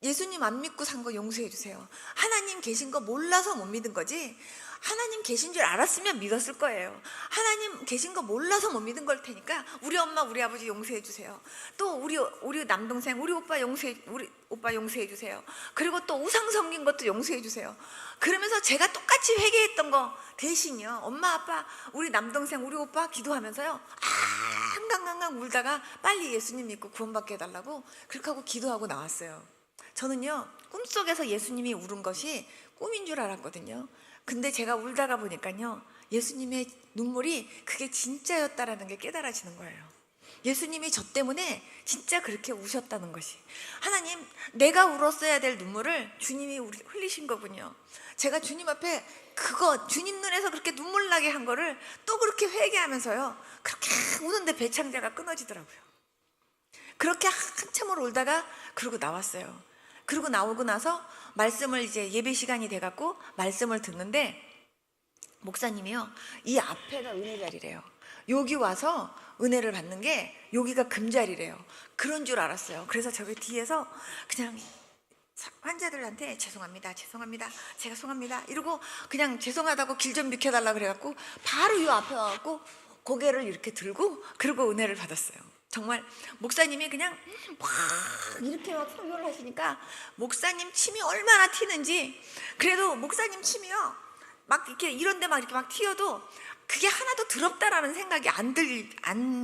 예수님 안 믿고 산 거 용서해 주세요. 하나님 계신 거 몰라서 못 믿은 거지, 하나님 계신 줄 알았으면 믿었을 거예요. 하나님 계신 거 몰라서 못 믿은 걸 테니까 우리 엄마 우리 아버지 용서해 주세요. 또 우리 남동생 우리 오빠 용서해 주세요. 그리고 또 우상 섬긴 것도 용서해 주세요. 그러면서 제가 똑같이 회개했던 거 대신요, 엄마 아빠 우리 남동생 우리 오빠 기도하면서요, 한강강강 울다가 빨리 예수님 믿고 구원받게 해달라고 그렇게 하고 기도하고 나왔어요. 저는요, 꿈속에서 예수님이 울은 것이 꿈인 줄 알았거든요. 근데 제가 울다가 보니까요, 예수님의 눈물이 그게 진짜였다라는 게 깨달아지는 거예요. 예수님이 저 때문에 진짜 그렇게 우셨다는 것이, 하나님, 내가 울었어야 될 눈물을 주님이 흘리신 거군요. 제가 주님 앞에 그거 주님 눈에서 그렇게 눈물 나게 한 거를 또 그렇게 회개하면서요, 그렇게 우는데 배창자가 끊어지더라고요. 그렇게 한참을 울다가 그러고 나왔어요. 그러고 나오고 나서 말씀을 이제 예배 시간이 돼갖고 말씀을 듣는데, 목사님이요, 이 앞에가 은혜 자리래요. 여기 와서 은혜를 받는 게 여기가 금자리래요. 그런 줄 알았어요. 그래서 저기 뒤에서 그냥 환자들한테 죄송합니다 제가 송합니다 이러고 그냥 죄송하다고 길 좀 비켜달라 그래갖고 바로 이 앞에 와갖고 고개를 이렇게 들고 그러고 은혜를 받았어요. 정말 목사님이 그냥 막 이렇게 막 설교를 하시니까 목사님 침이 얼마나 튀는지, 그래도 목사님 침이요 막 이렇게 이런데 막 이렇게 막 튀어도 그게 하나도 더럽다라는 생각이 안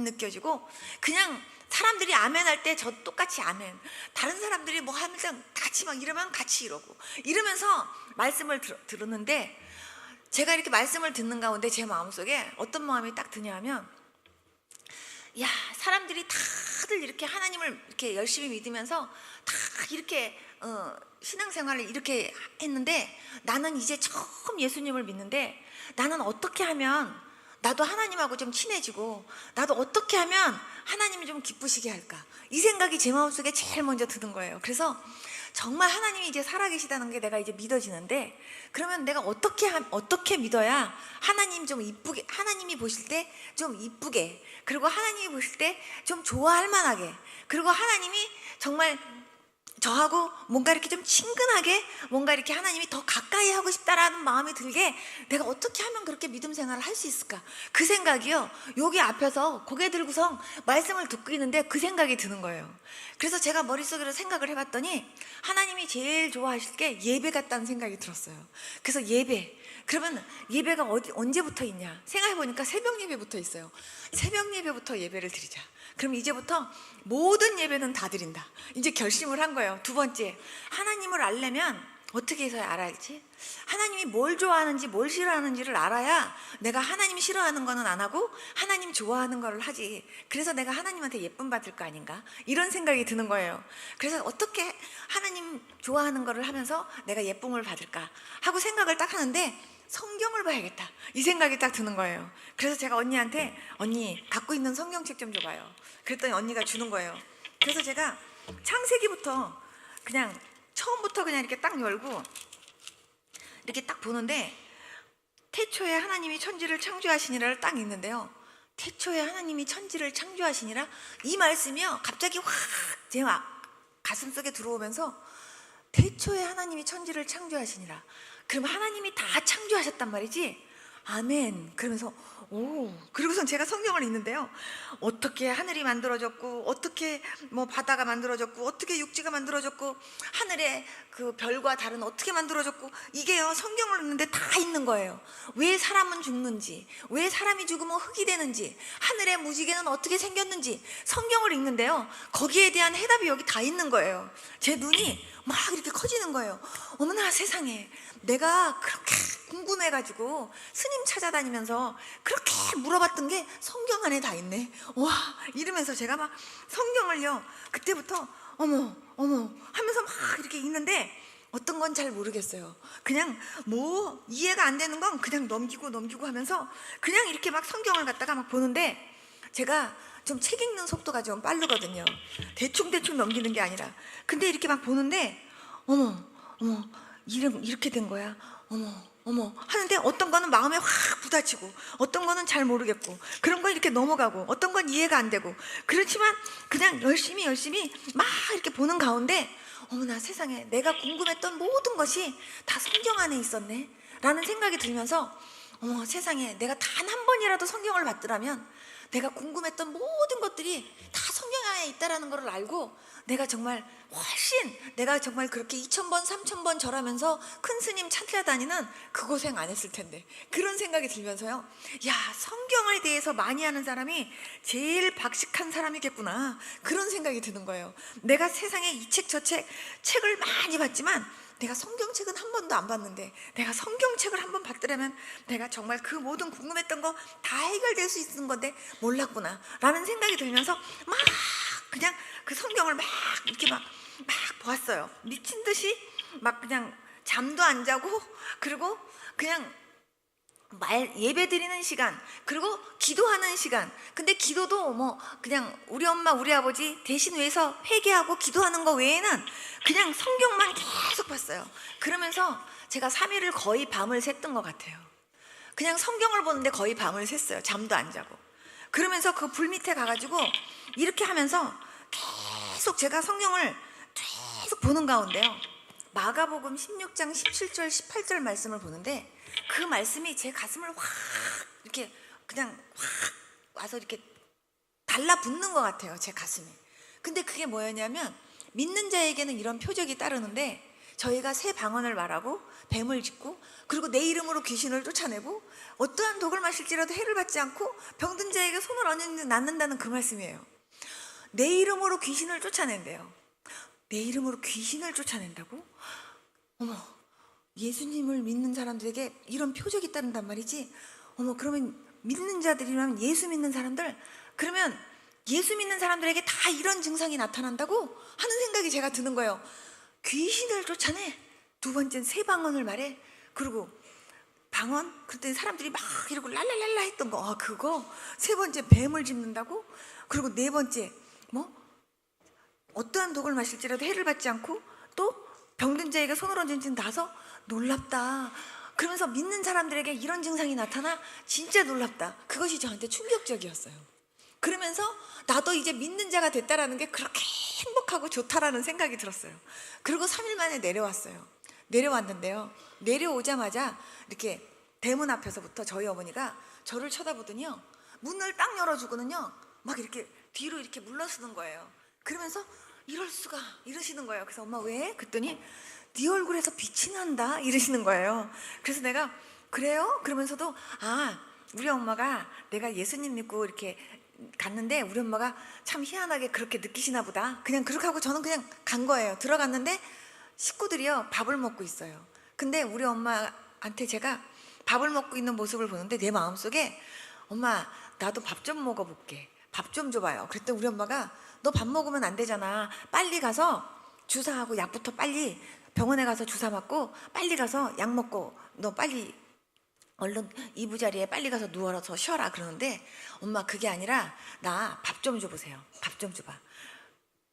느껴지고, 그냥 사람들이 아멘 할 때 저 똑같이 아멘, 다른 사람들이 뭐 하면서 같이 막 이러면 같이 이러면서 말씀을 들었는데, 제가 이렇게 말씀을 듣는 가운데 제 마음속에 어떤 마음이 딱 드냐면, 야, 사람들이 다들 이렇게 하나님을 이렇게 열심히 믿으면서 다 이렇게 신앙생활을 이렇게 했는데, 나는 이제 처음 예수님을 믿는데 나는 어떻게 하면 나도 하나님하고 좀 친해지고, 나도 어떻게 하면 하나님이 좀 기쁘시게 할까, 이 생각이 제 마음속에 제일 먼저 드는 거예요. 그래서 정말 하나님이 이제 살아계시다는 게 내가 이제 믿어지는데, 그러면 내가 어떻게 믿어야 하나님 좀 이쁘게, 하나님이 보실 때 좀 이쁘게, 그리고 하나님이 보실 때 좀 좋아할 만하게, 그리고 하나님이 정말 저하고 뭔가 이렇게 좀 친근하게, 뭔가 이렇게 하나님이 더 가까이 하고 싶다라는 마음이 들게 내가 어떻게 하면 그렇게 믿음 생활을 할 수 있을까, 그 생각이요, 여기 앞에서 고개 들고서 말씀을 듣고 있는데 그 생각이 드는 거예요. 그래서 제가 머릿속으로 생각을 해봤더니 하나님이 제일 좋아하실 게 예배 같다는 생각이 들었어요. 그래서 그러면 예배가 언제부터 있냐 생각해보니까 새벽 예배부터 있어요. 새벽 예배부터 예배를 드리자. 그럼 이제부터 모든 예배는 다 드린다, 이제 결심을 한 거예요. 두 번째, 하나님을 알려면 어떻게 해서야 알아야지? 하나님이 뭘 좋아하는지 뭘 싫어하는지를 알아야 내가 하나님이 싫어하는 거는 안 하고 하나님 좋아하는 거를 하지. 그래서 내가 하나님한테 예쁨 받을 거 아닌가, 이런 생각이 드는 거예요. 그래서 어떻게 하나님 좋아하는 거를 하면서 내가 예쁨을 받을까 하고 생각을 딱 하는데, 성경을 봐야겠다, 이 생각이 딱 드는 거예요. 그래서 제가 언니한테, 언니 갖고 있는 성경책 좀 줘봐요. 그랬더니 언니가 주는 거예요. 그래서 제가 창세기부터 그냥 처음부터 그냥 이렇게 딱 열고 이렇게 딱 보는데, 태초에 하나님이 천지를 창조하시니라를 딱 있는데요, 태초에 하나님이 천지를 창조하시니라, 이 말씀이요 갑자기 확 제 가슴속에 들어오면서, 태초에 하나님이 천지를 창조하시니라, 그럼 하나님이 다 창조하셨단 말이지? 아멘. 그러면서 그리고선 제가 성경을 읽는데요, 어떻게 하늘이 만들어졌고, 어떻게 뭐 바다가 만들어졌고, 어떻게 육지가 만들어졌고, 하늘의 그 별과 달은 어떻게 만들어졌고, 이게요 성경을 읽는데 다 있는 거예요. 왜 사람은 죽는지, 왜 사람이 죽으면 흙이 되는지, 하늘의 무지개는 어떻게 생겼는지, 성경을 읽는데요 거기에 대한 해답이 여기 다 있는 거예요. 제 눈이 막 이렇게 커지는 거예요. 어머나 세상에, 내가 그렇게 궁금해가지고 스님 찾아다니면서 그렇게 물어봤던 게 성경 안에 다 있네, 와, 이러면서 제가 막 성경을요 그때부터 어머 하면서 막 이렇게 읽는데, 어떤 건 잘 모르겠어요. 그냥 뭐 이해가 안 되는 건 그냥 넘기고 하면서 그냥 이렇게 막 성경을 갖다가 막 보는데, 제가 좀 책 읽는 속도가 좀 빠르거든요. 대충 넘기는 게 아니라. 근데 이렇게 막 보는데, 어머 이렇게 된 거야, 어머 하는데, 어떤 거는 마음에 확 부딪히고, 어떤 거는 잘 모르겠고, 그런 건 이렇게 넘어가고, 어떤 건 이해가 안 되고, 그렇지만 그냥 열심히 막 이렇게 보는 가운데 어머나 세상에, 내가 궁금했던 모든 것이 다 성경 안에 있었네 라는 생각이 들면서, 어머 세상에, 내가 단 한 번이라도 성경을 봤더라면 내가 궁금했던 모든 것들이 다 성경 안에 있다라는 걸 알고, 내가 정말 내가 정말 그렇게 2000번 3000번 절하면서 큰 스님 찾아다니는 그 고생 안 했을 텐데, 그런 생각이 들면서요, 야, 성경에 대해서 많이 아는 사람이 제일 박식한 사람이겠구나, 그런 생각이 드는 거예요. 내가 세상에 이 책 저 책을 많이 봤지만 내가 성경책은 한 번도 안 봤는데, 내가 성경책을 한 번 봤더라면 내가 정말 그 모든 궁금했던 거 다 해결될 수 있는 건데 몰랐구나 라는 생각이 들면서 막 그냥 그 성경을 막 이렇게 막 보았어요. 미친 듯이 막 그냥 잠도 안 자고, 그리고 그냥 예배 드리는 시간, 그리고 기도하는 시간. 근데 기도도 뭐 그냥 우리 엄마 우리 아버지 대신 위해서 회개하고 기도하는 거 외에는 그냥 성경만 계속 봤어요. 그러면서 제가 3일을 거의 밤을 샜던 것 같아요. 그냥 성경을 보는데 거의 밤을 샜어요. 잠도 안 자고. 그러면서 그 불 밑에 가가지고 이렇게 하면서 계속 제가 성경을 계속 보는 가운데요, 마가복음 16장 17절 18절 말씀을 보는데, 그 말씀이 제 가슴을 확 이렇게 그냥 확 와서 이렇게 달라붙는 것 같아요, 제 가슴에. 근데 그게 뭐였냐면, 믿는 자에게는 이런 표적이 따르는데, 저희가 새 방언을 말하고 뱀을 짚고, 그리고 내 이름으로 귀신을 쫓아내고, 어떠한 독을 마실지라도 해를 받지 않고 병든 자에게 손을 얹는데 낫는다는 그 말씀이에요. 내 이름으로 귀신을 쫓아낸대요. 내 이름으로 귀신을 쫓아낸다고? 어머, 예수님을 믿는 사람들에게 이런 표적이 따른단 말이지. 어머, 그러면 믿는 자들이라면, 예수 믿는 사람들, 그러면 예수 믿는 사람들에게 다 이런 증상이 나타난다고 하는 생각이 제가 드는 거예요. 귀신을 쫓아내? 두 번째는 새 방언을 말해? 그리고 방언? 그랬더니 사람들이 막 이러고 랄랄랄라 했던 거, 그거. 세 번째 뱀을 짚는다고? 그리고 네 번째 뭐 어떠한 독을 마실지라도 해를 받지 않고, 또 병든 자에게 손을 얹은 나서 놀랍다. 그러면서 믿는 사람들에게 이런 증상이 나타나? 진짜 놀랍다. 그것이 저한테 충격적이었어요. 그러면서 나도 이제 믿는 자가 됐다라는 게 그렇게 행복하고 좋다라는 생각이 들었어요. 그리고 3일 만에 내려왔어요. 내려왔는데요, 내려오자마자 이렇게 대문 앞에서부터 저희 어머니가 저를 쳐다보더니요, 문을 딱 열어주고는요, 막 이렇게 뒤로 이렇게 물러서는 거예요. 그러면서 이럴 수가, 이러시는 거예요. 그래서 엄마 왜? 그랬더니 네 얼굴에서 빛이 난다 이러시는 거예요. 그래서 내가 그래요? 그러면서도 우리 엄마가, 내가 예수님 믿고 이렇게 갔는데 우리 엄마가 참 희한하게 그렇게 느끼시나 보다, 그냥 그렇게 하고 저는 그냥 간 거예요. 들어갔는데 식구들이요, 밥을 먹고 있어요. 근데 우리 엄마한테 제가 밥을 먹고 있는 모습을 보는데 내 마음속에, 엄마 나도 밥 좀 먹어볼게, 밥 좀 줘봐요. 그랬더니 우리 엄마가, 너 밥 먹으면 안 되잖아, 빨리 가서 주사하고 약부터 빨리 병원에 가서 주사 맞고 빨리 가서 약 먹고 너 빨리 얼른 이부자리에 빨리 가서 누워서 쉬어라. 그러는데 엄마 그게 아니라 나 밥 좀 줘보세요. 밥 좀 줘봐.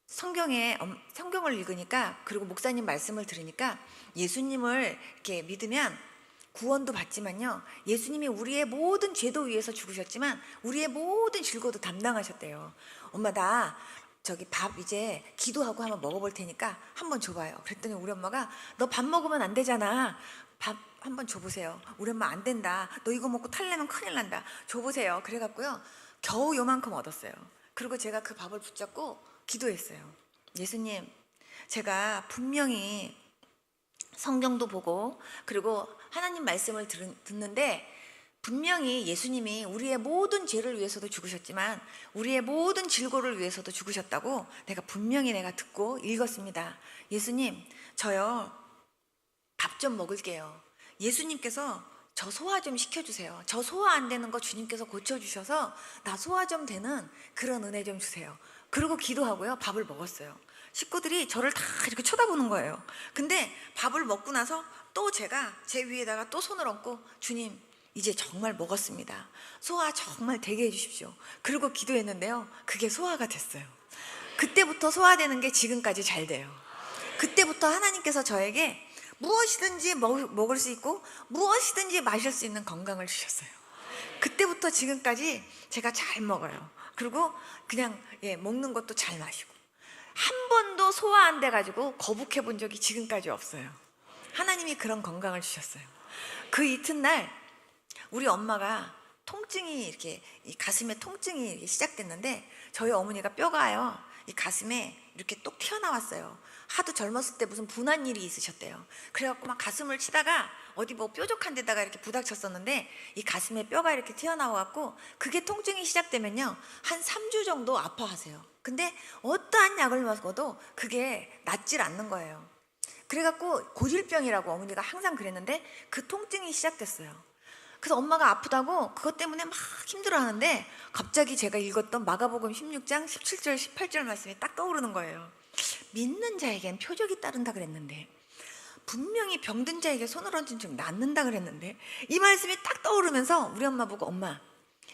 성경을 읽으니까, 그리고 목사님 말씀을 들으니까, 예수님을 이렇게 믿으면 구원도 받지만요, 예수님이 우리의 모든 죄도 위해서 죽으셨지만 우리의 모든 질고도 담당하셨대요. 엄마 나 저기 밥 이제 기도하고 한번 먹어볼 테니까 한번 줘봐요. 그랬더니 우리 엄마가, 너 밥 먹으면 안 되잖아, 밥 한번 줘보세요. 우리 엄마 안 된다, 너 이거 먹고 탈내면 큰일 난다, 줘보세요. 그래갖고요, 겨우 요만큼 얻었어요. 그리고 제가 그 밥을 붙잡고 기도했어요. 예수님, 제가 분명히 성경도 보고 그리고 하나님 말씀을 듣는데, 분명히 예수님이 우리의 모든 죄를 위해서도 죽으셨지만 우리의 모든 질고를 위해서도 죽으셨다고 분명히 내가 듣고 읽었습니다. 예수님, 저요 밥 좀 먹을게요. 예수님께서 저 소화 좀 시켜주세요. 저 소화 안 되는 거 주님께서 고쳐주셔서 나 소화 좀 되는 그런 은혜 좀 주세요. 그리고 기도하고요, 밥을 먹었어요. 식구들이 저를 다 이렇게 쳐다보는 거예요. 근데 밥을 먹고 나서 또 제가 제 위에다가 또 손을 얹고, 주님 이제 정말 먹었습니다, 소화 정말 되게 해주십시오. 그리고 기도했는데요, 그게 소화가 됐어요. 그때부터 소화되는 게 지금까지 잘 돼요. 그때부터 하나님께서 저에게 무엇이든지 먹을 수 있고 무엇이든지 마실 수 있는 건강을 주셨어요. 그때부터 지금까지 제가 잘 먹어요. 그리고 그냥 먹는 것도 잘 마시고, 한 번도 소화 안 돼가지고 거북해 본 적이 지금까지 없어요. 하나님이 그런 건강을 주셨어요. 그 이튿날 우리 엄마가 통증이 이렇게 이 가슴에 통증이 이렇게 시작됐는데 저희 어머니가 뼈가요 이 가슴에 이렇게 똑 튀어나왔어요. 하도 젊었을 때 무슨 분한 일이 있으셨대요. 그래갖고 막 가슴을 치다가 어디 뭐 뾰족한 데다가 이렇게 부닥쳤었는데 이 가슴에 뼈가 이렇게 튀어나와갖고 그게 통증이 시작되면요 한 3주 정도 아파하세요. 근데 어떠한 약을 먹어도 그게 낫질 않는 거예요. 그래갖고 고질병이라고 어머니가 항상 그랬는데 그 통증이 시작됐어요. 그래서 엄마가 아프다고 그것 때문에 막 힘들어하는데 갑자기 제가 읽었던 마가복음 16장 17절 18절 말씀이 딱 떠오르는 거예요. 믿는 자에겐 표적이 따른다 그랬는데 분명히 병든 자에게 손을 얹은 즉 낫는다 그랬는데 이 말씀이 딱 떠오르면서 우리 엄마 보고 엄마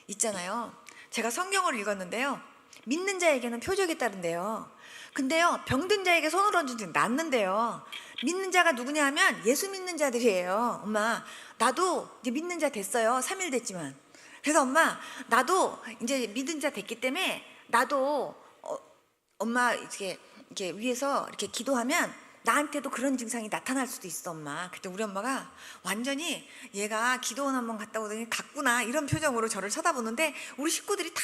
있잖아요. 제가 성경을 읽었는데요. 믿는 자에게는 표적이 따른대요. 근데요 병든 자에게 손을 얹은 즉 낫는데요. 믿는 자가 누구냐 하면 예수 믿는 자들이에요. 엄마 나도 이제 믿는 자 됐어요. 3일 됐지만. 그래서 엄마 나도 이제 믿는 자 됐기 때문에 나도 엄마 이렇게 위에서 이렇게 기도하면 나한테도 그런 증상이 나타날 수도 있어 엄마. 그때 우리 엄마가 완전히 얘가 기도원 한번 갔다 오더니 갔구나 이런 표정으로 저를 쳐다보는데 우리 식구들이 다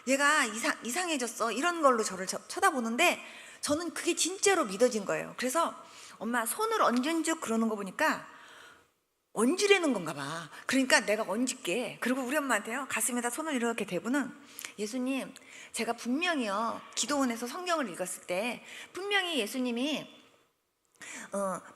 얘가 이상해졌어 이런 걸로 저를 쳐다보는데 저는 그게 진짜로 믿어진 거예요. 그래서 엄마 손을 얹은 즉 그러는 거 보니까 얹으려는 건가 봐. 그러니까 내가 얹을게. 그리고 우리 엄마한테요 가슴에다 손을 이렇게 대고는 예수님 제가 분명히요 기도원에서 성경을 읽었을 때 분명히 예수님이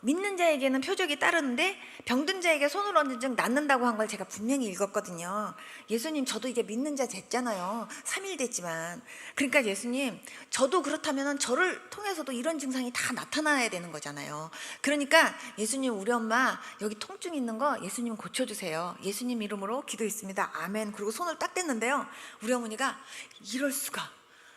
믿는 자에게는 표적이 따르는데 병든 자에게 손을 얹은 즉 낫는다고 한 걸 제가 분명히 읽었거든요. 예수님 저도 이제 믿는 자 됐잖아요. 3일 됐지만. 그러니까 예수님 저도 그렇다면 저를 통해서도 이런 증상이 다 나타나야 되는 거잖아요. 그러니까 예수님 우리 엄마 여기 통증 있는 거 예수님 고쳐주세요. 예수님 이름으로 기도했습니다. 아멘. 그리고 손을 딱 댔는데요. 우리 어머니가 이럴 수가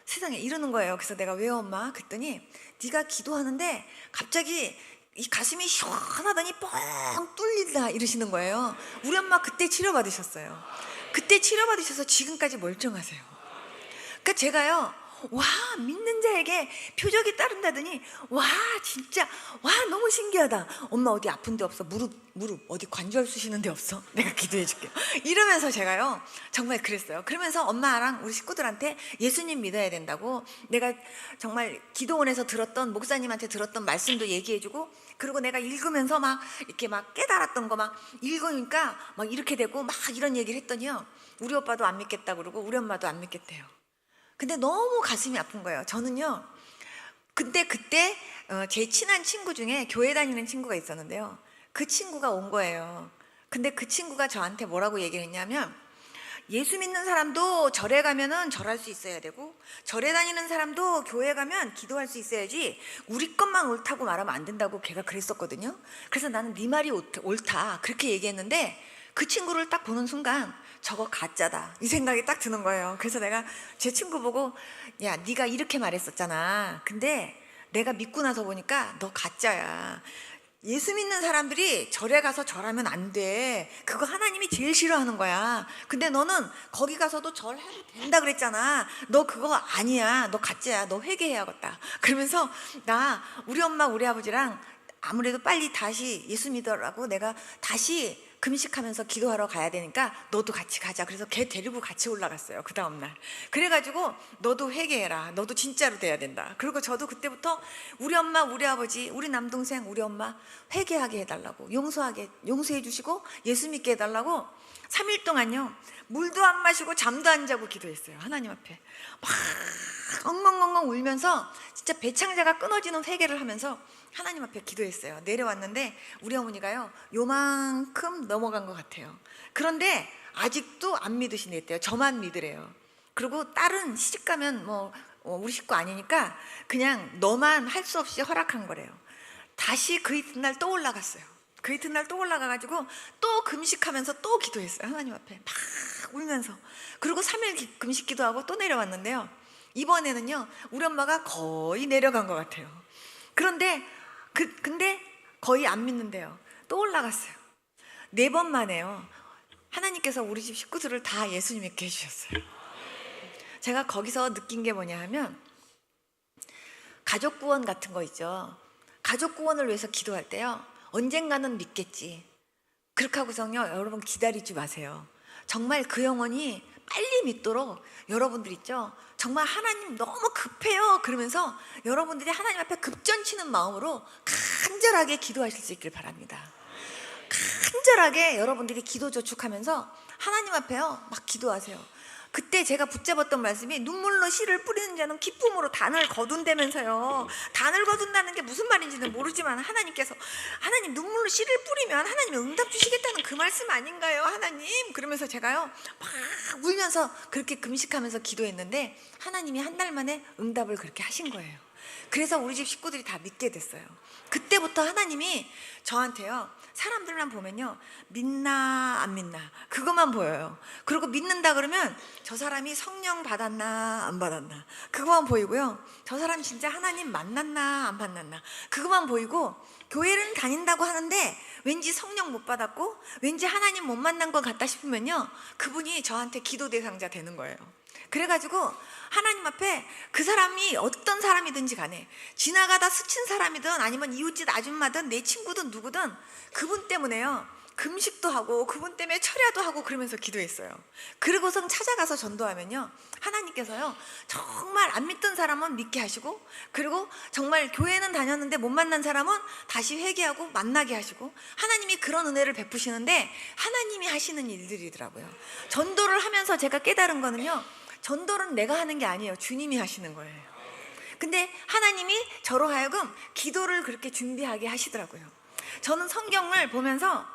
세상에 이러는 거예요. 그래서 내가 왜 엄마? 그랬더니 네가 기도하는데 갑자기 이 가슴이 시원하더니 뻥 뚫린다 이러시는 거예요. 우리 엄마 그때 치료받으셨어요. 그때 치료받으셔서 지금까지 멀쩡하세요. 그러니까 제가요 와 믿는 자에게 표적이 따른다더니 와 진짜 와 너무 신기하다. 엄마 어디 아픈 데 없어? 무릎 어디 관절 쑤시는 데 없어? 내가 기도해 줄게요. 이러면서 제가요 정말 그랬어요. 그러면서 엄마랑 우리 식구들한테 예수님 믿어야 된다고 내가 정말 기도원에서 들었던 목사님한테 들었던 말씀도 얘기해 주고 그리고 내가 읽으면서 막 이렇게 막 깨달았던 거 막 읽으니까 막 이렇게 되고 막 이런 얘기를 했더니요 우리 오빠도 안 믿겠다 그러고 우리 엄마도 안 믿겠대요. 근데 너무 가슴이 아픈 거예요. 저는요. 근데 그때 제 친한 친구 중에 교회 다니는 친구가 있었는데요. 그 친구가 온 거예요. 근데 그 친구가 저한테 뭐라고 얘기를 했냐면 예수 믿는 사람도 절에 가면은 절할 수 있어야 되고 절에 다니는 사람도 교회 가면 기도할 수 있어야지 우리 것만 옳다고 말하면 안 된다고 걔가 그랬었거든요. 그래서 나는 네 말이 옳다 그렇게 얘기했는데 그 친구를 딱 보는 순간 저거 가짜다 이 생각이 딱 드는 거예요. 그래서 내가 제 친구 보고 야 네가 이렇게 말했었잖아. 근데 내가 믿고 나서 보니까 너 가짜야. 예수 믿는 사람들이 절에 가서 절하면 안 돼. 그거 하나님이 제일 싫어하는 거야. 근데 너는 거기 가서도 절해도 된다 그랬잖아. 너 그거 아니야. 너 가짜야. 너 회개해야겠다. 그러면서 나 우리 엄마 우리 아버지랑 아무래도 빨리 다시 예수 믿으라고 내가 다시 금식하면서 기도하러 가야 되니까 너도 같이 가자. 그래서 걔 데리고 같이 올라갔어요. 그 다음날. 그래가지고 너도 회개해라. 너도 진짜로 돼야 된다. 그리고 저도 그때부터 우리 엄마 우리 아버지 우리 남동생 우리 엄마 회개하게 해달라고 용서해 주시고 예수 믿게 해달라고 3일 동안요 물도 안 마시고 잠도 안 자고 기도했어요. 하나님 앞에 막 엉엉엉엉 울면서 진짜 배창자가 끊어지는 회개를 하면서 하나님 앞에 기도했어요. 내려왔는데 우리 어머니가요 요만큼 넘어간 것 같아요. 그런데 아직도 안 믿으시겠대요. 저만 믿으래요. 그리고 딸은 시집가면 뭐 우리 식구 아니니까 그냥 너만 할 수 없이 허락한 거래요. 다시 그 이튿날 또 올라갔어요. 그 이튿날 또 올라가가지고 또 금식하면서 또 기도했어요. 하나님 앞에 막 울면서. 그리고 3일 금식 기도하고 또 내려왔는데요. 이번에는요 우리 엄마가 거의 내려간 것 같아요. 그런데 근데 거의 안 믿는데요. 또 올라갔어요. 4번 만에요. 하나님께서 우리 집 식구들을 다 예수님 믿게 해주셨어요. 제가 거기서 느낀 게 뭐냐 하면 가족 구원 같은 거 있죠. 가족 구원을 위해서 기도할 때요, 언젠가는 믿겠지, 그렇게 하고서요 여러분 기다리지 마세요. 정말 그 영혼이 빨리 믿도록 여러분들 있죠, 정말 하나님 너무 급해요 그러면서 여러분들이 하나님 앞에 급전치는 마음으로 간절하게 기도하실 수 있길 바랍니다. 간절하게 여러분들이 기도 저축하면서 하나님 앞에요 막 기도하세요. 그때 제가 붙잡았던 말씀이, 눈물로 씨를 뿌리는 자는 기쁨으로 단을 거둔다면서요. 단을 거둔다는 게 무슨 말인지는 모르지만 하나님께서, 하나님 눈물로 씨를 뿌리면 하나님이 응답 주시겠다는 그 말씀 아닌가요 하나님? 그러면서 제가요 막 울면서 그렇게 금식하면서 기도했는데 하나님이 한 달 만에 응답을 그렇게 하신 거예요. 그래서 우리 집 식구들이 다 믿게 됐어요. 그때부터 하나님이 저한테요, 사람들만 보면요 믿나 안 믿나 그것만 보여요. 그리고 믿는다 그러면 저 사람이 성령 받았나 안 받았나 그것만 보이고요, 저 사람 진짜 하나님 만났나 안 만났나 그것만 보이고, 교회는 다닌다고 하는데 왠지 성령 못 받았고 왠지 하나님 못 만난 것 같다 싶으면요 그분이 저한테 기도 대상자 되는 거예요. 그래가지고 하나님 앞에 그 사람이 어떤 사람이든지 간에, 지나가다 스친 사람이든 아니면 이웃집 아줌마든 내 친구든 누구든 그분 때문에요 금식도 하고 그분 때문에 철야도 하고 그러면서 기도했어요. 그러고선 찾아가서 전도하면요 하나님께서요 정말 안 믿던 사람은 믿게 하시고, 그리고 정말 교회는 다녔는데 못 만난 사람은 다시 회개하고 만나게 하시고, 하나님이 그런 은혜를 베푸시는데 하나님이 하시는 일들이더라고요. 전도를 하면서 제가 깨달은 거는요, 전도는 내가 하는 게 아니에요, 주님이 하시는 거예요. 근데 하나님이 저로 하여금 기도를 그렇게 준비하게 하시더라고요. 저는 성경을 보면서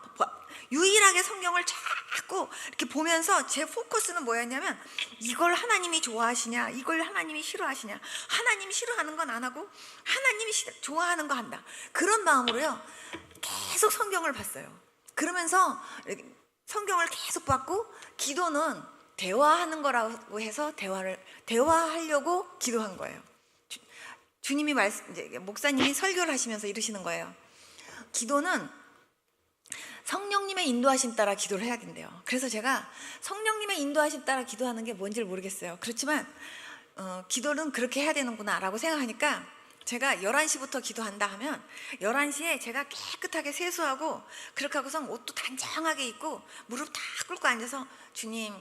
유일하게 성경을 자꾸 이렇게 보면서 제 포커스는 뭐였냐면, 이걸 하나님이 좋아하시냐 이걸 하나님이 싫어하시냐, 하나님이 싫어하는 건 안 하고 하나님이 좋아하는 거 한다, 그런 마음으로요 계속 성경을 봤어요. 그러면서 성경을 계속 봤고, 기도는 대화하는 거라고 해서 대화하려고 기도한 거예요. 주님이 이제 목사님이 설교를 하시면서 이러시는 거예요. 기도는 성령님의 인도하심 따라 기도를 해야 된대요. 그래서 제가 성령님의 인도하심 따라 기도하는 게 뭔지를 모르겠어요. 그렇지만 기도는 그렇게 해야 되는구나 라고 생각하니까, 제가 11시부터 기도한다 하면 11시에 제가 깨끗하게 세수하고 그렇게 하고서 옷도 단정하게 입고 무릎 다 꿇고 앉아서, 주님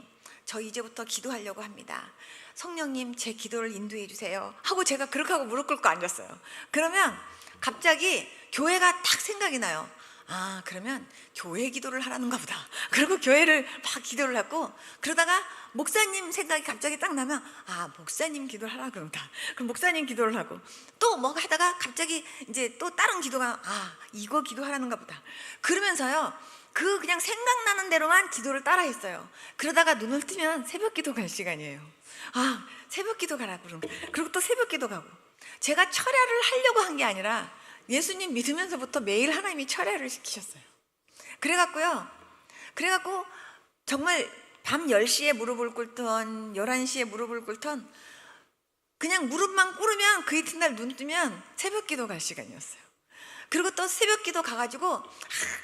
저 이제부터 기도하려고 합니다, 성령님 제 기도를 인도해 주세요 하고 제가 그렇게 하고 무릎 꿇고 앉았어요. 그러면 갑자기 교회가 딱 생각이 나요. 아, 그러면 교회 기도를 하라는가 보다. 그리고 교회를 막 기도를 하고, 그러다가 목사님 생각이 갑자기 딱 나면, 아, 목사님 기도를 하라 그런다. 그럼 목사님 기도를 하고, 또 뭐 하다가 갑자기 이제 또 다른 기도가, 아, 이거 기도하라는가 보다. 그러면서요 그냥 생각나는 대로만 기도를 따라 했어요. 그러다가 눈을 뜨면 새벽 기도 갈 시간이에요. 아, 새벽 기도 가라 그러면, 그리고 또 새벽 기도 가고. 제가 철야를 하려고 한 게 아니라 예수님 믿으면서부터 매일 하나님이 철야를 시키셨어요. 그래갖고 정말 밤 10시에 무릎을 꿇던 11시에 무릎을 꿇던, 그냥 무릎만 꿇으면 그 이튿날 눈 뜨면 새벽 기도 갈 시간이었어요. 그리고 또 새벽 기도 가가지고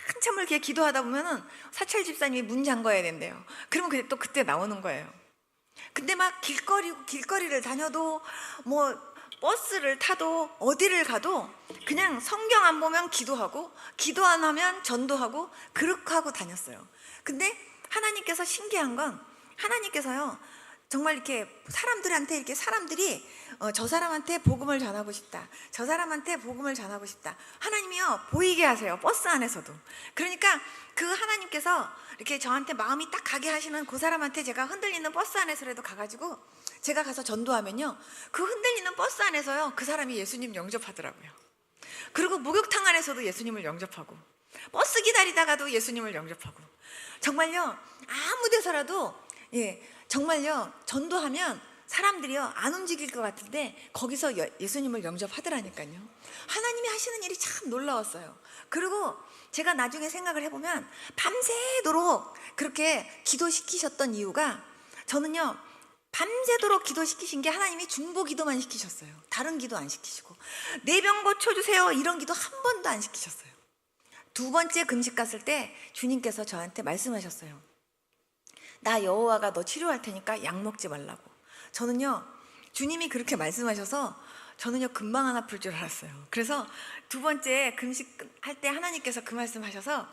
한참을 이렇게 기도하다 보면은 사찰 집사님이 문 잠궈야 된대요. 그러면 그때 나오는 거예요. 근데 막 길거리를 다녀도 뭐 버스를 타도 어디를 가도 그냥 성경 안 보면 기도하고, 기도 안 하면 전도하고, 그렇게 하고 다녔어요. 근데 하나님께서 신기한 건, 하나님께서요 정말 이렇게 사람들한테, 이렇게 사람들이 저 사람한테 복음을 전하고 싶다, 저 사람한테 복음을 전하고 싶다, 하나님이요 보이게 하세요, 버스 안에서도. 그러니까 그 하나님께서 이렇게 저한테 마음이 딱 가게 하시는 그 사람한테 제가 흔들리는 버스 안에서라도 가가지고 제가 가서 전도하면요, 그 흔들리는 버스 안에서요 그 사람이 예수님 영접하더라고요. 그리고 목욕탕 안에서도 예수님을 영접하고, 버스 기다리다가도 예수님을 영접하고, 정말요 아무 데서라도, 예, 정말요 전도하면 사람들이요 안 움직일 것 같은데 거기서 예수님을 영접하더라니까요. 하나님이 하시는 일이 참 놀라웠어요. 그리고 제가 나중에 생각을 해보면 밤새도록 그렇게 기도시키셨던 이유가, 저는요 밤새도록 기도시키신 게 하나님이 중보 기도만 시키셨어요. 다른 기도 안 시키시고, 내 병 고쳐주세요 이런 기도 한 번도 안 시키셨어요. 두 번째 금식 갔을 때 주님께서 저한테 말씀하셨어요. 나 여호와가 너 치료할 테니까 약 먹지 말라고. 저는요 주님이 그렇게 말씀하셔서 저는요 금방 안 아플 줄 알았어요. 그래서 두 번째 금식 할 때 하나님께서 그 말씀하셔서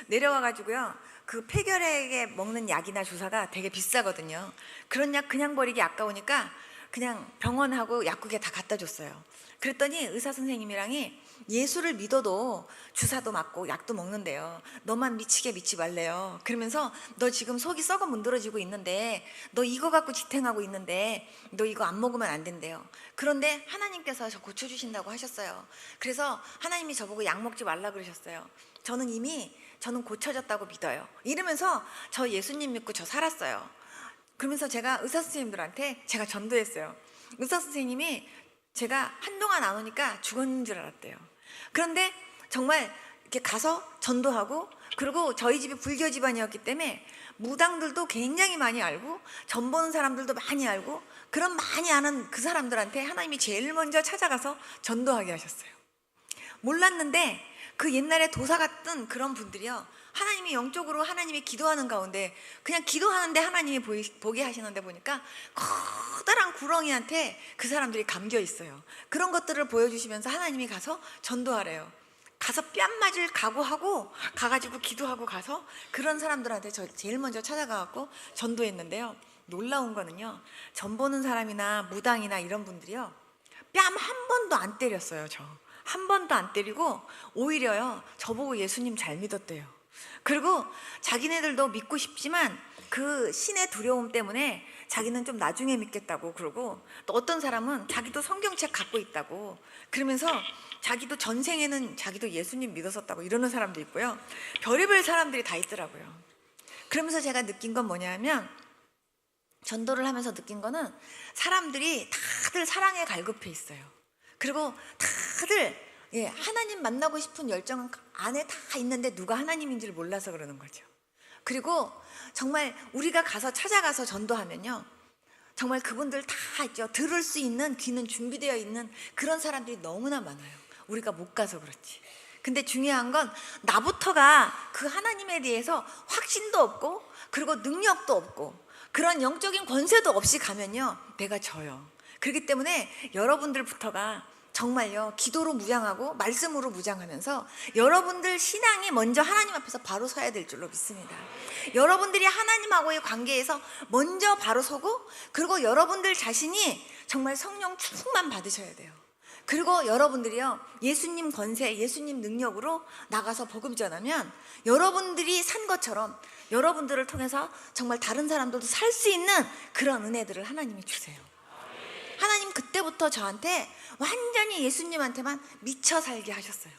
내려와가지고요, 그 폐결핵에 먹는 약이나 주사가 되게 비싸거든요. 그런 약 그냥 버리기 아까우니까 그냥 병원하고 약국에 다 갖다 줬어요. 그랬더니 의사 선생님이랑이 예수를 믿어도 주사도 맞고 약도 먹는데요, 너만 미치게 믿지 말래요. 그러면서 너 지금 속이 썩어 문드러지고 있는데, 너 이거 갖고 지탱하고 있는데 너 이거 안 먹으면 안 된대요. 그런데 하나님께서 저 고쳐주신다고 하셨어요. 그래서 하나님이 저보고 약 먹지 말라 그러셨어요. 저는 고쳐졌다고 믿어요. 이러면서 저 예수님 믿고 저 살았어요. 그러면서 제가 의사 선생님들한테 제가 전도했어요. 의사 선생님이 제가 한동안 안 오니까 죽었는 줄 알았대요. 그런데 정말 이렇게 가서 전도하고, 그리고 저희 집이 불교 집안이었기 때문에 무당들도 굉장히 많이 알고 전 보는 사람들도 많이 알고, 그런 많이 아는 그 사람들한테 하나님이 제일 먼저 찾아가서 전도하게 하셨어요. 몰랐는데 그 옛날에 도사 같던 그런 분들이요, 하나님이 영적으로 하나님이 기도하는 가운데 그냥 기도하는데 하나님이 보게 하시는데 보니까 커다란 구렁이한테 그 사람들이 감겨 있어요. 그런 것들을 보여주시면서 하나님이 가서 전도하래요. 가서 뺨 맞을 각오하고 가가지고 기도하고 가서 그런 사람들한테 저 제일 먼저 찾아가갖고 전도했는데요, 놀라운 거는요, 전 보는 사람이나 무당이나 이런 분들이요 뺨 한 번도 안 때렸어요. 저 한 번도 안 때리고 오히려요 저보고 예수님 잘 믿었대요. 그리고 자기네들도 믿고 싶지만 그 신의 두려움 때문에 자기는 좀 나중에 믿겠다고 그러고, 또 어떤 사람은 자기도 성경책 갖고 있다고 그러면서 자기도 전생에는 자기도 예수님 믿었었다고 이러는 사람도 있고요. 별의별 사람들이 다 있더라고요. 그러면서 제가 느낀 건 뭐냐면, 전도를 하면서 느낀 거는 사람들이 다들 사랑에 갈급해 있어요. 그리고 다들 하나님 만나고 싶은 열정은 안에 다 있는데 누가 하나님인지를 몰라서 그러는 거죠. 그리고 정말 우리가 가서 찾아가서 전도하면요, 정말 그분들 다 있죠. 들을 수 있는 귀는 준비되어 있는 그런 사람들이 너무나 많아요. 우리가 못 가서 그렇지. 근데 중요한 건 나부터가 그 하나님에 대해서 확신도 없고 그리고 능력도 없고 그런 영적인 권세도 없이 가면요 내가 져요. 그렇기 때문에 여러분들부터가 정말요 기도로 무장하고 말씀으로 무장하면서 여러분들 신앙이 먼저 하나님 앞에서 바로 서야 될 줄로 믿습니다. 여러분들이 하나님하고의 관계에서 먼저 바로 서고, 그리고 여러분들 자신이 정말 성령 충만 받으셔야 돼요. 그리고 여러분들이요 예수님 권세, 예수님 능력으로 나가서 복음 전하면 여러분들이 산 것처럼 여러분들을 통해서 정말 다른 사람들도 살 수 있는 그런 은혜들을 하나님이 주세요. 하나님 그때부터 저한테 완전히 예수님한테만 미쳐 살게 하셨어요.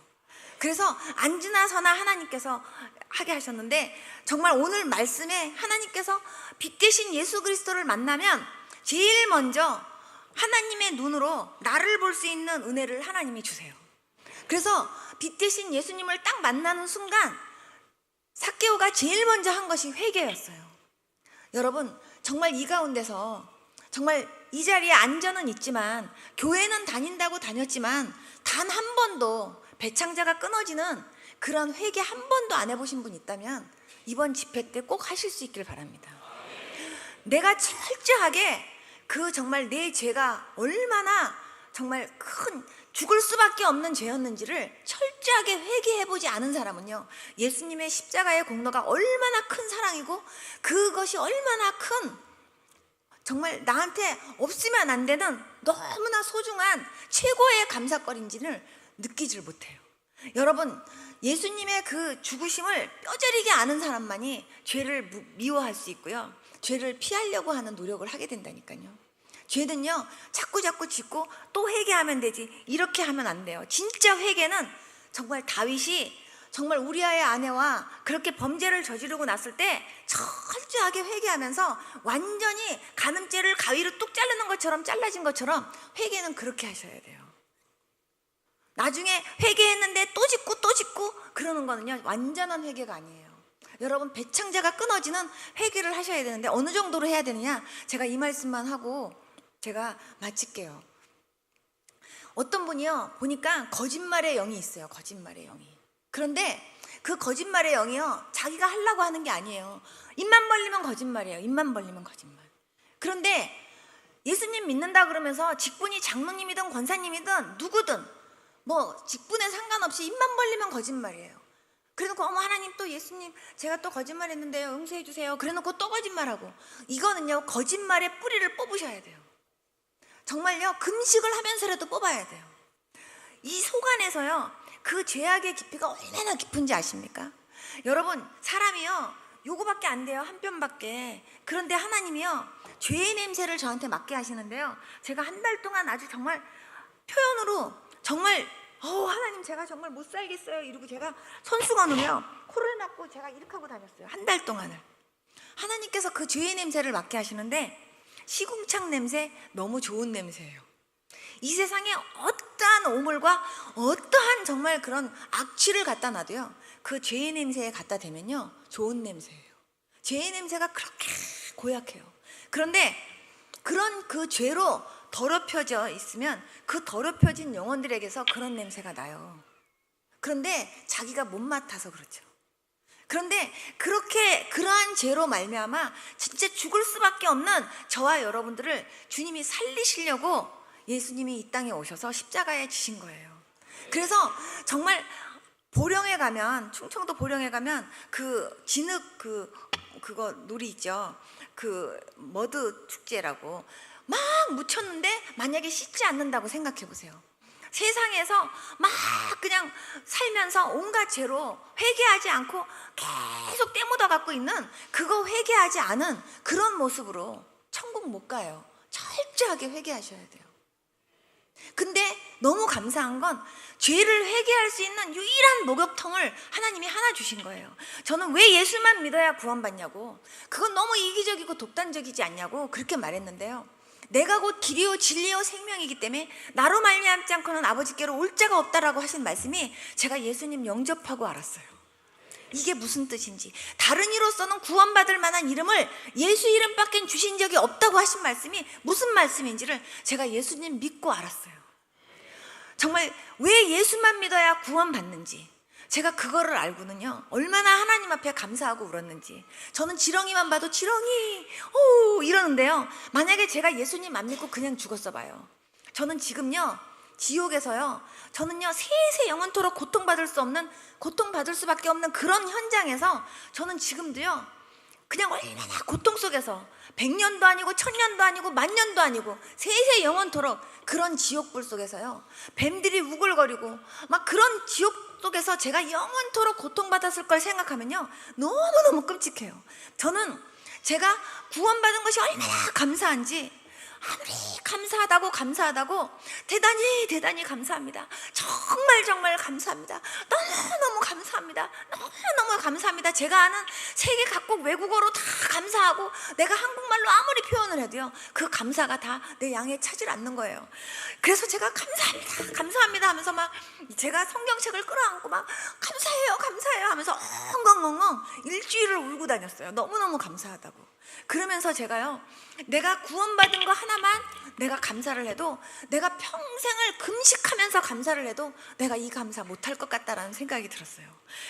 그래서 앉으나 서나 하나님께서 하게 하셨는데, 정말 오늘 말씀에 하나님께서 빛 대신 예수 그리스도를 만나면 제일 먼저 하나님의 눈으로 나를 볼 수 있는 은혜를 하나님이 주세요. 그래서 빛 대신 예수님을 딱 만나는 순간 삭개오가 제일 먼저 한 것이 회개였어요. 여러분 정말 이 가운데서 정말 이 자리에 안전은 있지만, 교회는 다닌다고 다녔지만 단 한 번도 배창자가 끊어지는 그런 회개 한 번도 안 해보신 분 있다면 이번 집회 때 꼭 하실 수 있기를 바랍니다. 내가 철저하게 그 정말 내 죄가 얼마나 정말 큰 죽을 수밖에 없는 죄였는지를 철저하게 회개해보지 않은 사람은요 예수님의 십자가의 공로가 얼마나 큰 사랑이고 그것이 얼마나 큰 정말 나한테 없으면 안 되는 너무나 소중한 최고의 감사거리인지를 느끼질 못해요. 여러분 예수님의 그 죽으심을 뼈저리게 아는 사람만이 죄를 미워할 수 있고요, 죄를 피하려고 하는 노력을 하게 된다니까요. 죄는요 자꾸 짓고 또 회개하면 되지 이렇게 하면 안 돼요. 진짜 회개는 정말 다윗이 정말 우리아의 아내와 그렇게 범죄를 저지르고 났을 때 철저하게 회개하면서 완전히 간음죄를 가위로 뚝 자르는 것처럼 잘라진 것처럼 회개는 그렇게 하셔야 돼요. 나중에 회개했는데 또 짓고 그러는 거는요 완전한 회개가 아니에요. 여러분 배창자가 끊어지는 회개를 하셔야 되는데 어느 정도로 해야 되느냐, 제가 이 말씀만 하고 제가 마칠게요. 어떤 분이요 보니까 거짓말의 영이 있어요. 거짓말의 영이. 그런데 그 거짓말의 영이요 자기가 하려고 하는 게 아니에요. 입만 벌리면 거짓말이에요. 입만 벌리면 거짓말. 그런데 예수님 믿는다 그러면서 직분이 장로님이든 권사님이든 누구든 뭐 직분에 상관없이 입만 벌리면 거짓말이에요. 그래놓고 어머 하나님 또 예수님 제가 또 거짓말했는데요 용서해 주세요. 그래놓고 또 거짓말하고, 이거는요 거짓말의 뿌리를 뽑으셔야 돼요. 정말요 금식을 하면서라도 뽑아야 돼요. 이 속 안에서요 그 죄악의 깊이가 얼마나 깊은지 아십니까? 여러분 사람이요 요거밖에 안 돼요. 한 뼘밖에. 그런데 하나님이요 죄의 냄새를 저한테 맡게 하시는데요, 제가 한 달 동안 아주 정말 표현으로 정말 하나님 제가 정말 못 살겠어요 이러고 제가 손수건으로요 코를 막고 제가 이렇게 하고 다녔어요. 한 달 동안을. 하나님께서 그 죄의 냄새를 맡게 하시는데 시궁창 냄새, 너무 좋은 냄새예요. 이 세상에 어떠한 오물과 어떠한 정말 그런 악취를 갖다 놔도요 그 죄의 냄새에 갖다 대면요 좋은 냄새예요. 죄의 냄새가 그렇게 고약해요. 그런데 그런 그 죄로 더럽혀져 있으면 그 더럽혀진 영혼들에게서 그런 냄새가 나요. 그런데 자기가 못 맡아서 그렇죠. 그런데 그렇게 그러한 죄로 말미암아 진짜 죽을 수밖에 없는 저와 여러분들을 주님이 살리시려고 예수님이 이 땅에 오셔서 십자가에 지신 거예요. 그래서 정말 보령에 가면, 충청도 보령에 가면 그 진흙 그거 놀이 있죠. 그 머드 축제라고 막 묻혔는데 만약에 씻지 않는다고 생각해 보세요. 세상에서 막 그냥 살면서 온갖 죄로 회개하지 않고 계속 때묻어 갖고 있는, 그거 회개하지 않은 그런 모습으로 천국 못 가요. 철저하게 회개하셔야 돼요. 근데 너무 감사한 건 죄를 회개할 수 있는 유일한 목욕통을 하나님이 하나 주신 거예요. 저는 왜 예수만 믿어야 구원받냐고, 그건 너무 이기적이고 독단적이지 않냐고 그렇게 말했는데요, 내가 곧 길이요 진리요 생명이기 때문에 나로 말미암지 않고는 아버지께로 올 자가 없다라고 하신 말씀이 제가 예수님 영접하고 알았어요. 이게 무슨 뜻인지, 다른 이로서는 구원받을 만한 이름을 예수 이름밖에 주신 적이 없다고 하신 말씀이 무슨 말씀인지를 제가 예수님 믿고 알았어요. 정말 왜 예수만 믿어야 구원받는지 제가 그거를 알고는요 얼마나 하나님 앞에 감사하고 울었는지. 저는 지렁이만 봐도 지렁이 오 이러는데요, 만약에 제가 예수님 안 믿고 그냥 죽었어 봐요, 저는 지금요 지옥에서요 저는요 세세 영원토록 고통받을 수밖에 없는 그런 현장에서 저는 지금도요 그냥 얼마나 고통 속에서 100년도 아니고 1000년도 아니고 10,000년도 아니고 세세 영원토록 그런 지옥불 속에서요 뱀들이 우글거리고 막 그런 지옥 속에서 제가 영원토록 고통받았을 걸 생각하면요 너무너무 끔찍해요. 저는 제가 구원받은 것이 얼마나 감사한지, 아무리 감사하다고 대단히 감사합니다. 정말 감사합니다. 너무 감사합니다. 제가 아는 세계 각국 외국어로 다 감사하고 내가 한국말로 아무리 표현을 해도요 그 감사가 다 내 양에 차질 않는 거예요. 그래서 제가 감사합니다 하면서 막 제가 성경책을 끌어안고 막 감사해요 하면서 엉엉 일주일을 울고 다녔어요. 너무너무 감사하다고. 그러면서 제가요 내가 구원받은 거 하나만 내가 감사를 해도, 내가 평생을 금식하면서 감사를 해도 내가 이 감사 못할 것 같다라는 생각이 들었어요.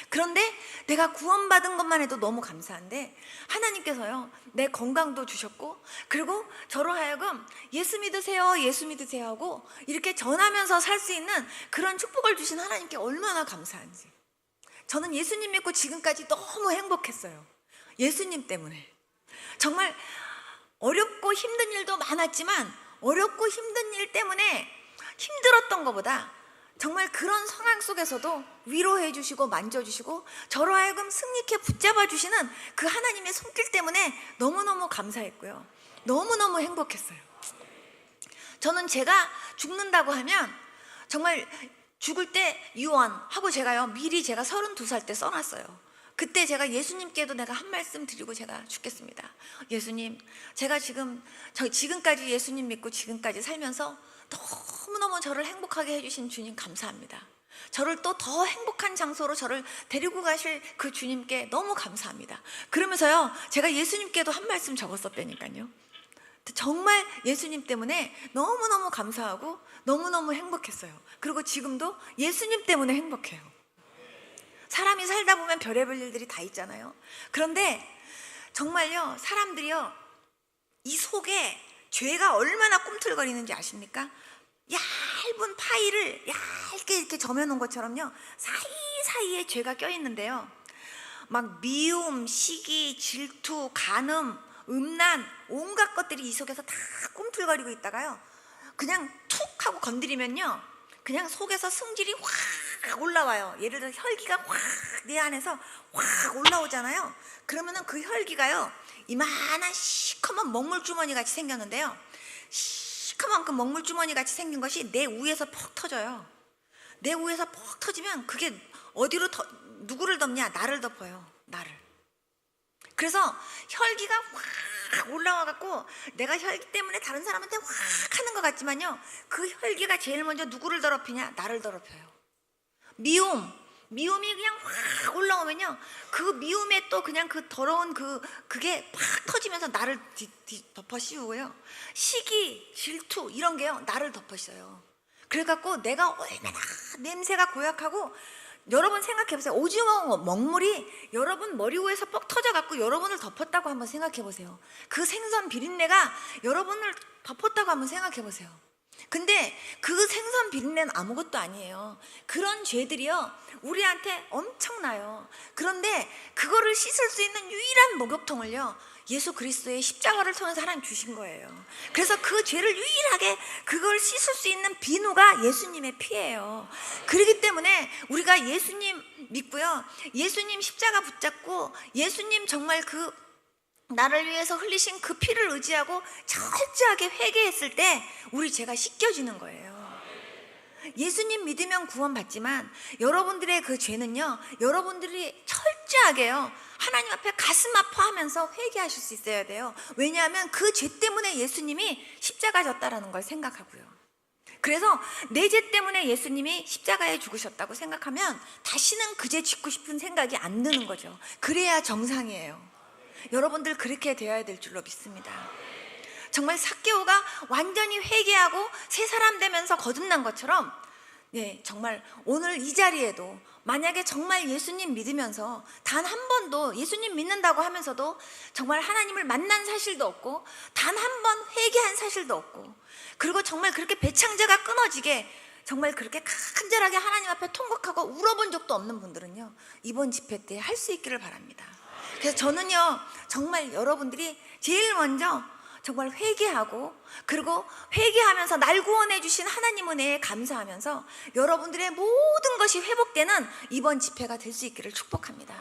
그런데 내가 구원받은 것만 해도 너무 감사한데 하나님께서요 내 건강도 주셨고, 그리고 저로 하여금 예수 믿으세요 하고 이렇게 전하면서 살 수 있는 그런 축복을 주신 하나님께 얼마나 감사한지. 저는 예수님 믿고 지금까지 너무 행복했어요. 예수님 때문에. 정말 어렵고 힘든 일도 많았지만 어렵고 힘든 일 때문에 힘들었던 것보다 정말 그런 상황 속에서도 위로해 주시고 만져주시고 저로 하여금 승리케 붙잡아 주시는 그 하나님의 손길 때문에 너무너무 감사했고요, 너무너무 행복했어요. 저는 제가 죽는다고 하면 정말 죽을 때 유언하고 제가요 미리 제가 32살 때 써놨어요. 그때 제가 예수님께도 내가 한 말씀 드리고 제가 죽겠습니다. 예수님, 제가 지금까지 예수님 믿고 지금까지 살면서 너무너무 저를 행복하게 해주신 주님 감사합니다. 저를 또 더 행복한 장소로 저를 데리고 가실 그 주님께 너무 감사합니다. 그러면서요 제가 예수님께도 한 말씀 적었었다니까요. 정말 예수님 때문에 너무너무 감사하고 너무너무 행복했어요. 그리고 지금도 예수님 때문에 행복해요. 사람이 살다 보면 별의별 일들이 다 있잖아요. 그런데 정말요 사람들이요 이 속에 죄가 얼마나 꿈틀거리는지 아십니까? 얇은 파이를 얇게 이렇게 점여놓은 것처럼요, 사이사이에 죄가 껴있는데요, 막 미움, 시기, 질투, 간음, 음란, 온갖 것들이 이 속에서 다 꿈틀거리고 있다가요, 그냥 툭 하고 건드리면요, 그냥 속에서 승질이 확 올라와요. 예를 들어 혈기가 확 내 안에서 확 올라오잖아요. 그러면은 그 혈기가요, 이만한 시커먼 먹물주머니 같이 생겼는데요, 시커먼 그 먹물주머니 같이 생긴 것이 내 위에서 퍽 터져요. 내 위에서 퍽 터지면 그게 어디로 누구를 덮냐? 나를 덮어요. 나를. 그래서 혈기가 확 올라와갖고 내가 혈기 때문에 다른 사람한테 확 하는 것 같지만요, 그 혈기가 제일 먼저 누구를 더럽히냐? 나를 더럽혀요. 미움이 그냥 확 올라오면요, 그 미움에 또 그냥 그 더러운 그게 팍 터지면서 나를 덮어 씌우고요, 시기, 질투 이런 게요, 나를 덮어 씌워요. 그래갖고 내가 얼마나 냄새가 고약하고, 여러분 생각해보세요. 오징어 먹물이 여러분 머리 위에서 뻑 터져갖고 여러분을 덮었다고 한번 생각해보세요. 그 생선 비린내가 여러분을 덮었다고 한번 생각해보세요. 근데 그 생선 비린내는 아무것도 아니에요. 그런 죄들이요, 우리한테 엄청나요. 그런데 그거를 씻을 수 있는 유일한 목욕통을요, 예수 그리스도의 십자가를 통해서 하나님 주신 거예요. 그래서 그 죄를 유일하게 그걸 씻을 수 있는 비누가 예수님의 피예요. 그렇기 때문에 우리가 예수님 믿고요, 예수님 십자가 붙잡고 예수님 정말 그 나를 위해서 흘리신 그 피를 의지하고 철저하게 회개했을 때 우리 죄가 씻겨지는 거예요. 예수님 믿으면 구원받지만 여러분들의 그 죄는요, 여러분들이 철저하게요, 하나님 앞에 가슴 아파하면서 회개하실 수 있어야 돼요. 왜냐하면 그 죄 때문에 예수님이 십자가 졌다라는 걸 생각하고요. 그래서 내 죄 때문에 예수님이 십자가에 죽으셨다고 생각하면 다시는 그 죄 짓고 싶은 생각이 안 드는 거죠. 그래야 정상이에요. 여러분들 그렇게 되어야 될 줄로 믿습니다. 정말 삭개오가 완전히 회개하고 새 사람 되면서 거듭난 것처럼, 정말 오늘 이 자리에도 만약에 정말 예수님 믿으면서 단 한 번도, 예수님 믿는다고 하면서도 정말 하나님을 만난 사실도 없고 단 한 번 회개한 사실도 없고, 그리고 정말 그렇게 배창자가 끊어지게 정말 그렇게 간절하게 하나님 앞에 통곡하고 울어본 적도 없는 분들은요, 이번 집회 때 할 수 있기를 바랍니다. 그래서 저는요, 정말 여러분들이 제일 먼저 정말 회개하고, 그리고 회개하면서 날 구원해 주신 하나님 은혜에 감사하면서 여러분들의 모든 것이 회복되는 이번 집회가 될 수 있기를 축복합니다.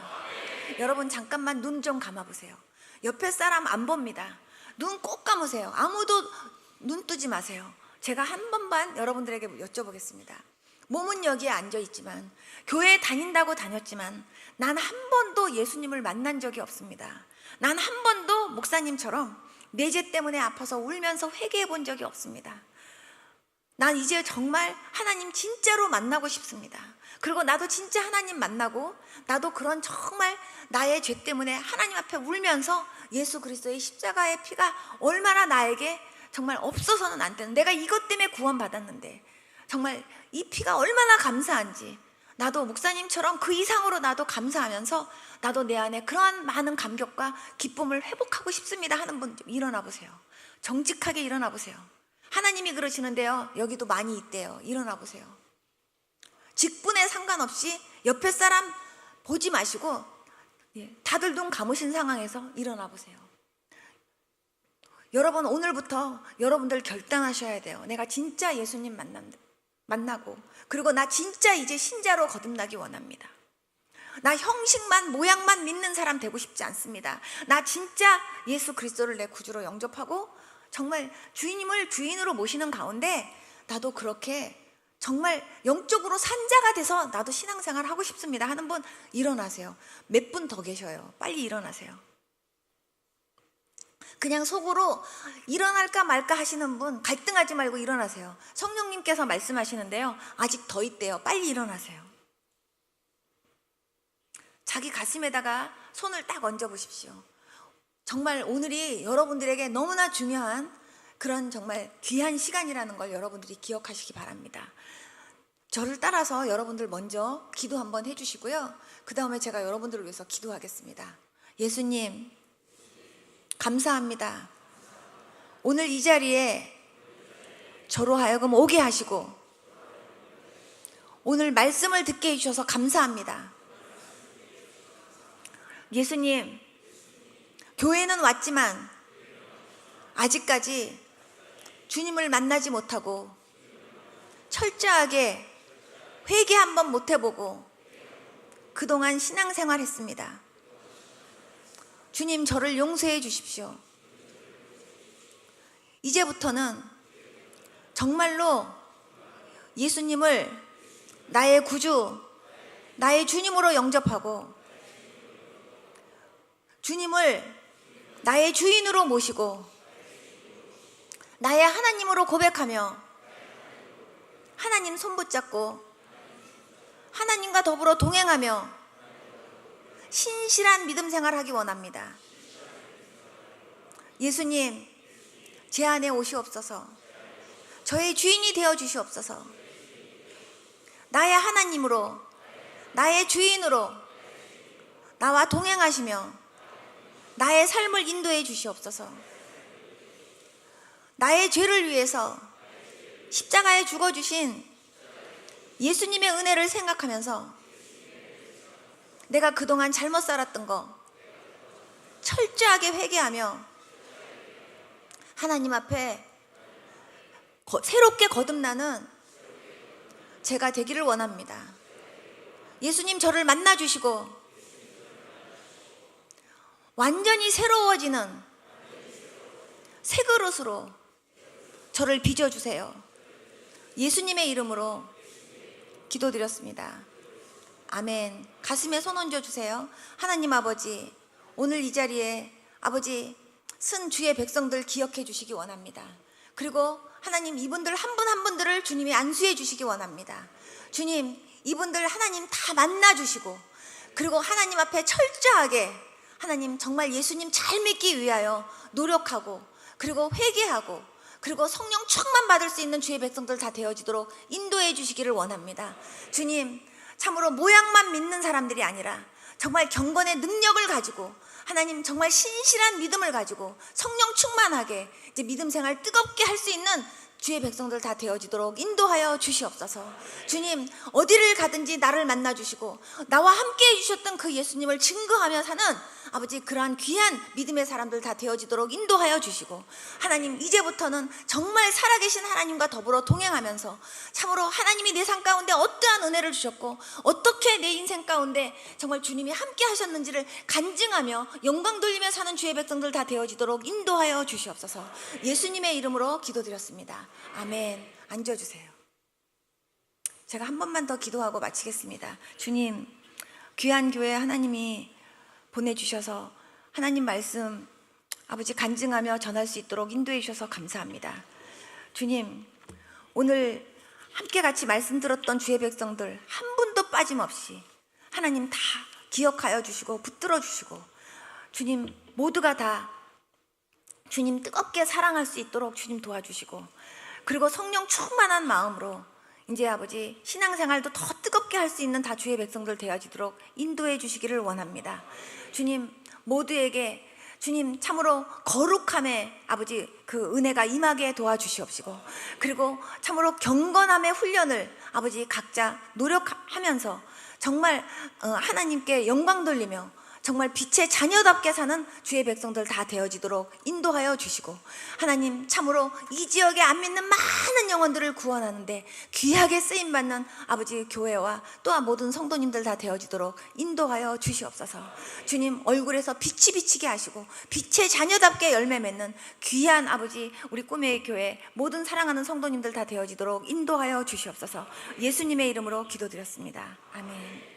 여러분 잠깐만 눈 좀 감아보세요. 옆에 사람 안 봅니다. 눈 꼭 감으세요. 아무도 눈 뜨지 마세요. 제가 한 번만 여러분들에게 여쭤보겠습니다. 몸은 여기에 앉아있지만, 교회에 다닌다고 다녔지만 난 한 번도 예수님을 만난 적이 없습니다. 난 한 번도 목사님처럼 내 죄 때문에 아파서 울면서 회개해 본 적이 없습니다. 난 이제 정말 하나님 진짜로 만나고 싶습니다. 그리고 나도 진짜 하나님 만나고, 나도 그런 정말 나의 죄 때문에 하나님 앞에 울면서 예수 그리스도의 십자가의 피가 얼마나 나에게 정말 없어서는 안 되는, 내가 이것 때문에 구원받았는데 정말 이 피가 얼마나 감사한지, 나도 목사님처럼 그 이상으로 나도 감사하면서 나도 내 안에 그러한 많은 감격과 기쁨을 회복하고 싶습니다 하는 분 좀 일어나 보세요. 정직하게 일어나 보세요. 하나님이 그러시는데요, 여기도 많이 있대요. 일어나 보세요. 직분에 상관없이 옆에 사람 보지 마시고 다들 눈 감으신 상황에서 일어나 보세요. 여러분, 오늘부터 여러분들 결단하셔야 돼요. 내가 진짜 예수님 만나고, 그리고 나 진짜 이제 신자로 거듭나기 원합니다. 나 형식만 모양만 믿는 사람 되고 싶지 않습니다. 나 진짜 예수 그리스도를 내 구주로 영접하고 정말 주님을 주인으로 모시는 가운데 나도 그렇게 정말 영적으로 산자가 돼서 나도 신앙생활 하고 싶습니다 하는 분 일어나세요. 몇 분 더 계셔요. 빨리 일어나세요. 그냥 속으로 일어날까 말까 하시는 분 갈등하지 말고 일어나세요. 성령님께서 말씀하시는데요, 아직 더 있대요. 빨리 일어나세요. 자기 가슴에다가 손을 딱 얹어 보십시오. 정말 오늘이 여러분들에게 너무나 중요한 그런 정말 귀한 시간이라는 걸 여러분들이 기억하시기 바랍니다. 저를 따라서 여러분들 먼저 기도 한번 해주시고요, 그 다음에 제가 여러분들을 위해서 기도하겠습니다. 예수님 감사합니다. 오늘 이 자리에 저로 하여금 오게 하시고 오늘 말씀을 듣게 해주셔서 감사합니다. 예수님, 교회는 왔지만 아직까지 주님을 만나지 못하고 철저하게 회개 한번 못 해보고 그동안 신앙생활 했습니다. 주님, 저를 용서해 주십시오. 이제부터는 정말로 예수님을 나의 구주, 나의 주님으로 영접하고 주님을 나의 주인으로 모시고 나의 하나님으로 고백하며 하나님 손 붙잡고 하나님과 더불어 동행하며 신실한 믿음 생활하기 원합니다. 예수님, 제 안에 오시옵소서. 저의 주인이 되어 주시옵소서. 나의 하나님으로, 나의 주인으로 나와 동행하시며 나의 삶을 인도해 주시옵소서. 나의 죄를 위해서 십자가에 죽어주신 예수님의 은혜를 생각하면서 내가 그동안 잘못 살았던 거 철저하게 회개하며 하나님 앞에 새롭게 거듭나는 제가 되기를 원합니다. 예수님, 저를 만나주시고 완전히 새로워지는 새 그릇으로 저를 빚어주세요. 예수님의 이름으로 기도드렸습니다. 아멘. 가슴에 손 얹어주세요. 하나님 아버지, 오늘 이 자리에 아버지 쓴 주의 백성들 기억해 주시기 원합니다. 그리고 하나님, 이분들 한 분 한 분들을 주님이 안수해 주시기 원합니다. 주님, 이분들 하나님 다 만나 주시고 그리고 하나님 앞에 철저하게 하나님 정말 예수님 잘 믿기 위하여 노력하고 그리고 회개하고 그리고 성령 충만 받을 수 있는 주의 백성들 다 되어지도록 인도해 주시기를 원합니다. 주님, 참으로 모양만 믿는 사람들이 아니라 정말 경건의 능력을 가지고 하나님 정말 신실한 믿음을 가지고 성령 충만하게 이제 믿음 생활 뜨겁게 할 수 있는 주의 백성들 다 되어지도록 인도하여 주시옵소서. 주님, 어디를 가든지 나를 만나 주시고 나와 함께 해주셨던 그 예수님을 증거하며 사는 아버지 그러한 귀한 믿음의 사람들 다 되어지도록 인도하여 주시고 하나님, 이제부터는 정말 살아계신 하나님과 더불어 동행하면서 참으로 하나님이 내 삶 가운데 어떠한 은혜를 주셨고 어떻게 내 인생 가운데 정말 주님이 함께 하셨는지를 간증하며 영광 돌리며 사는 주의 백성들 다 되어지도록 인도하여 주시옵소서. 예수님의 이름으로 기도드렸습니다. 아멘. 앉아주세요. 제가 한 번만 더 기도하고 마치겠습니다. 주님, 귀한 교회 하나님이 보내주셔서 하나님 말씀 아버지 간증하며 전할 수 있도록 인도해 주셔서 감사합니다. 주님, 오늘 함께 같이 말씀 들었던 주의 백성들 한 분도 빠짐없이 하나님 다 기억하여 주시고 붙들어 주시고 주님 모두가 다 주님 뜨겁게 사랑할 수 있도록 주님 도와주시고 그리고 성령 충만한 마음으로 이제 아버지 신앙생활도 더 뜨겁게 할 수 있는 다 주의 백성들 되어지도록 인도해 주시기를 원합니다. 주님, 모두에게 주님 참으로 거룩함에 아버지 그 은혜가 임하게 도와주시옵시고 그리고 참으로 경건함의 훈련을 아버지 각자 노력하면서 정말 하나님께 영광 돌리며 정말 빛의 자녀답게 사는 주의 백성들 다 되어지도록 인도하여 주시고 하나님 참으로 이 지역에 안 믿는 많은 영혼들을 구원하는데 귀하게 쓰임받는 아버지 교회와 또한 모든 성도님들 다 되어지도록 인도하여 주시옵소서. 주님, 얼굴에서 빛이 비치게 하시고 빛의 자녀답게 열매 맺는 귀한 아버지 우리 꿈의 교회 모든 사랑하는 성도님들 다 되어지도록 인도하여 주시옵소서. 예수님의 이름으로 기도드렸습니다. 아멘.